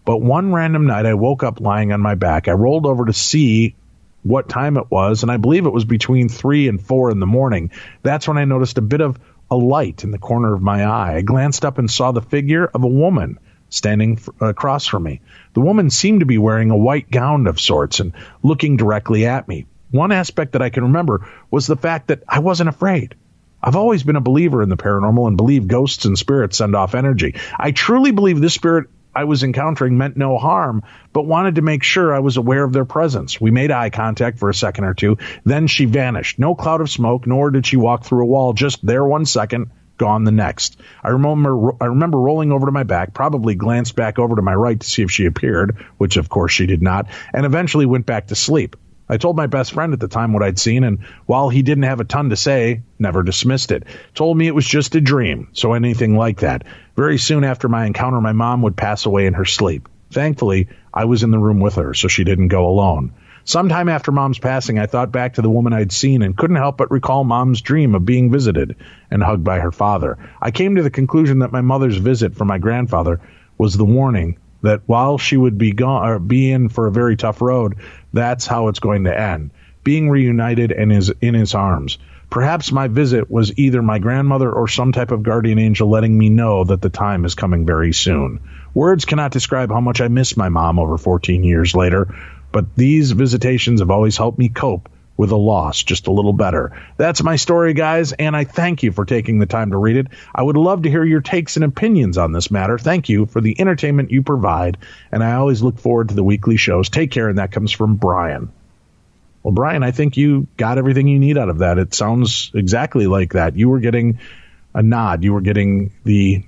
But one random night, I woke up lying on my back. I rolled over to see what time it was, and I believe it was between 3 and 4 in the morning. That's when I noticed a bit of a light in the corner of my eye. I glanced up and saw the figure of a woman standing across from me. The woman seemed to be wearing a white gown of sorts and looking directly at me. One aspect that I can remember was the fact that I wasn't afraid. I've always been a believer in the paranormal and believe ghosts and spirits send off energy. I truly believe this spirit I was encountering meant no harm, but wanted to make sure I was aware of their presence. We made eye contact for a second or two. Then she vanished. No cloud of smoke, nor did she walk through a wall. Just there 1 second, gone the next. I remember rolling over to my back, probably glanced back over to my right to see if she appeared, which of course she did not, and eventually went back to sleep. I told my best friend at the time what I'd seen, and while he didn't have a ton to say, never dismissed it. Told me it was just a dream, so anything like that. Very soon after my encounter, my mom would pass away in her sleep. Thankfully, I was in the room with her, so she didn't go alone. Sometime after Mom's passing, I thought back to the woman I'd seen and couldn't help but recall Mom's dream of being visited and hugged by her father. I came to the conclusion that my mother's visit from my grandfather was the warning that while she would be gone or be in for a very tough road, that's how it's going to end, being reunited and is in his arms. Perhaps my visit was either my grandmother or some type of guardian angel letting me know that the time is coming very soon. Words cannot describe how much I miss my mom over 14 years later, but these visitations have always helped me cope with a loss just a little better. That's my story, guys, and I thank you for taking the time to read it. I would love to hear your takes and opinions on this matter. Thank you for the entertainment you provide, and I always look forward to the weekly shows. Take care, and that comes from Brian. Well, Brian, I think you got everything you need out of that. It sounds exactly like that. You were getting a nod. You were getting the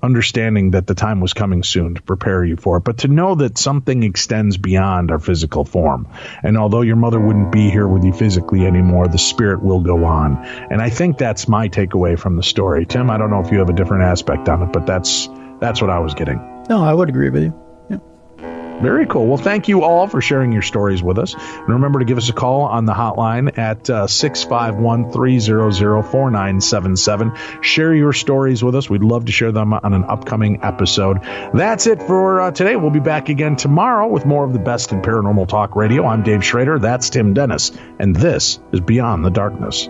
understanding that the time was coming soon to prepare you for it, but to know that something extends beyond our physical form. And although your mother wouldn't be here with you physically anymore, the spirit will go on. And I think that's my takeaway from the story. Tim, I don't know if you have a different aspect on it, but that's what I was getting. No, I would agree with you. Very cool. Well, thank you all for sharing your stories with us. And remember to give us a call on the hotline at 651-300-4977. Share your stories with us. We'd love to share them on an upcoming episode. That's it for today. We'll be back again tomorrow with more of the best in paranormal talk radio. I'm Dave Schrader. That's Tim Dennis. And this is Beyond the Darkness.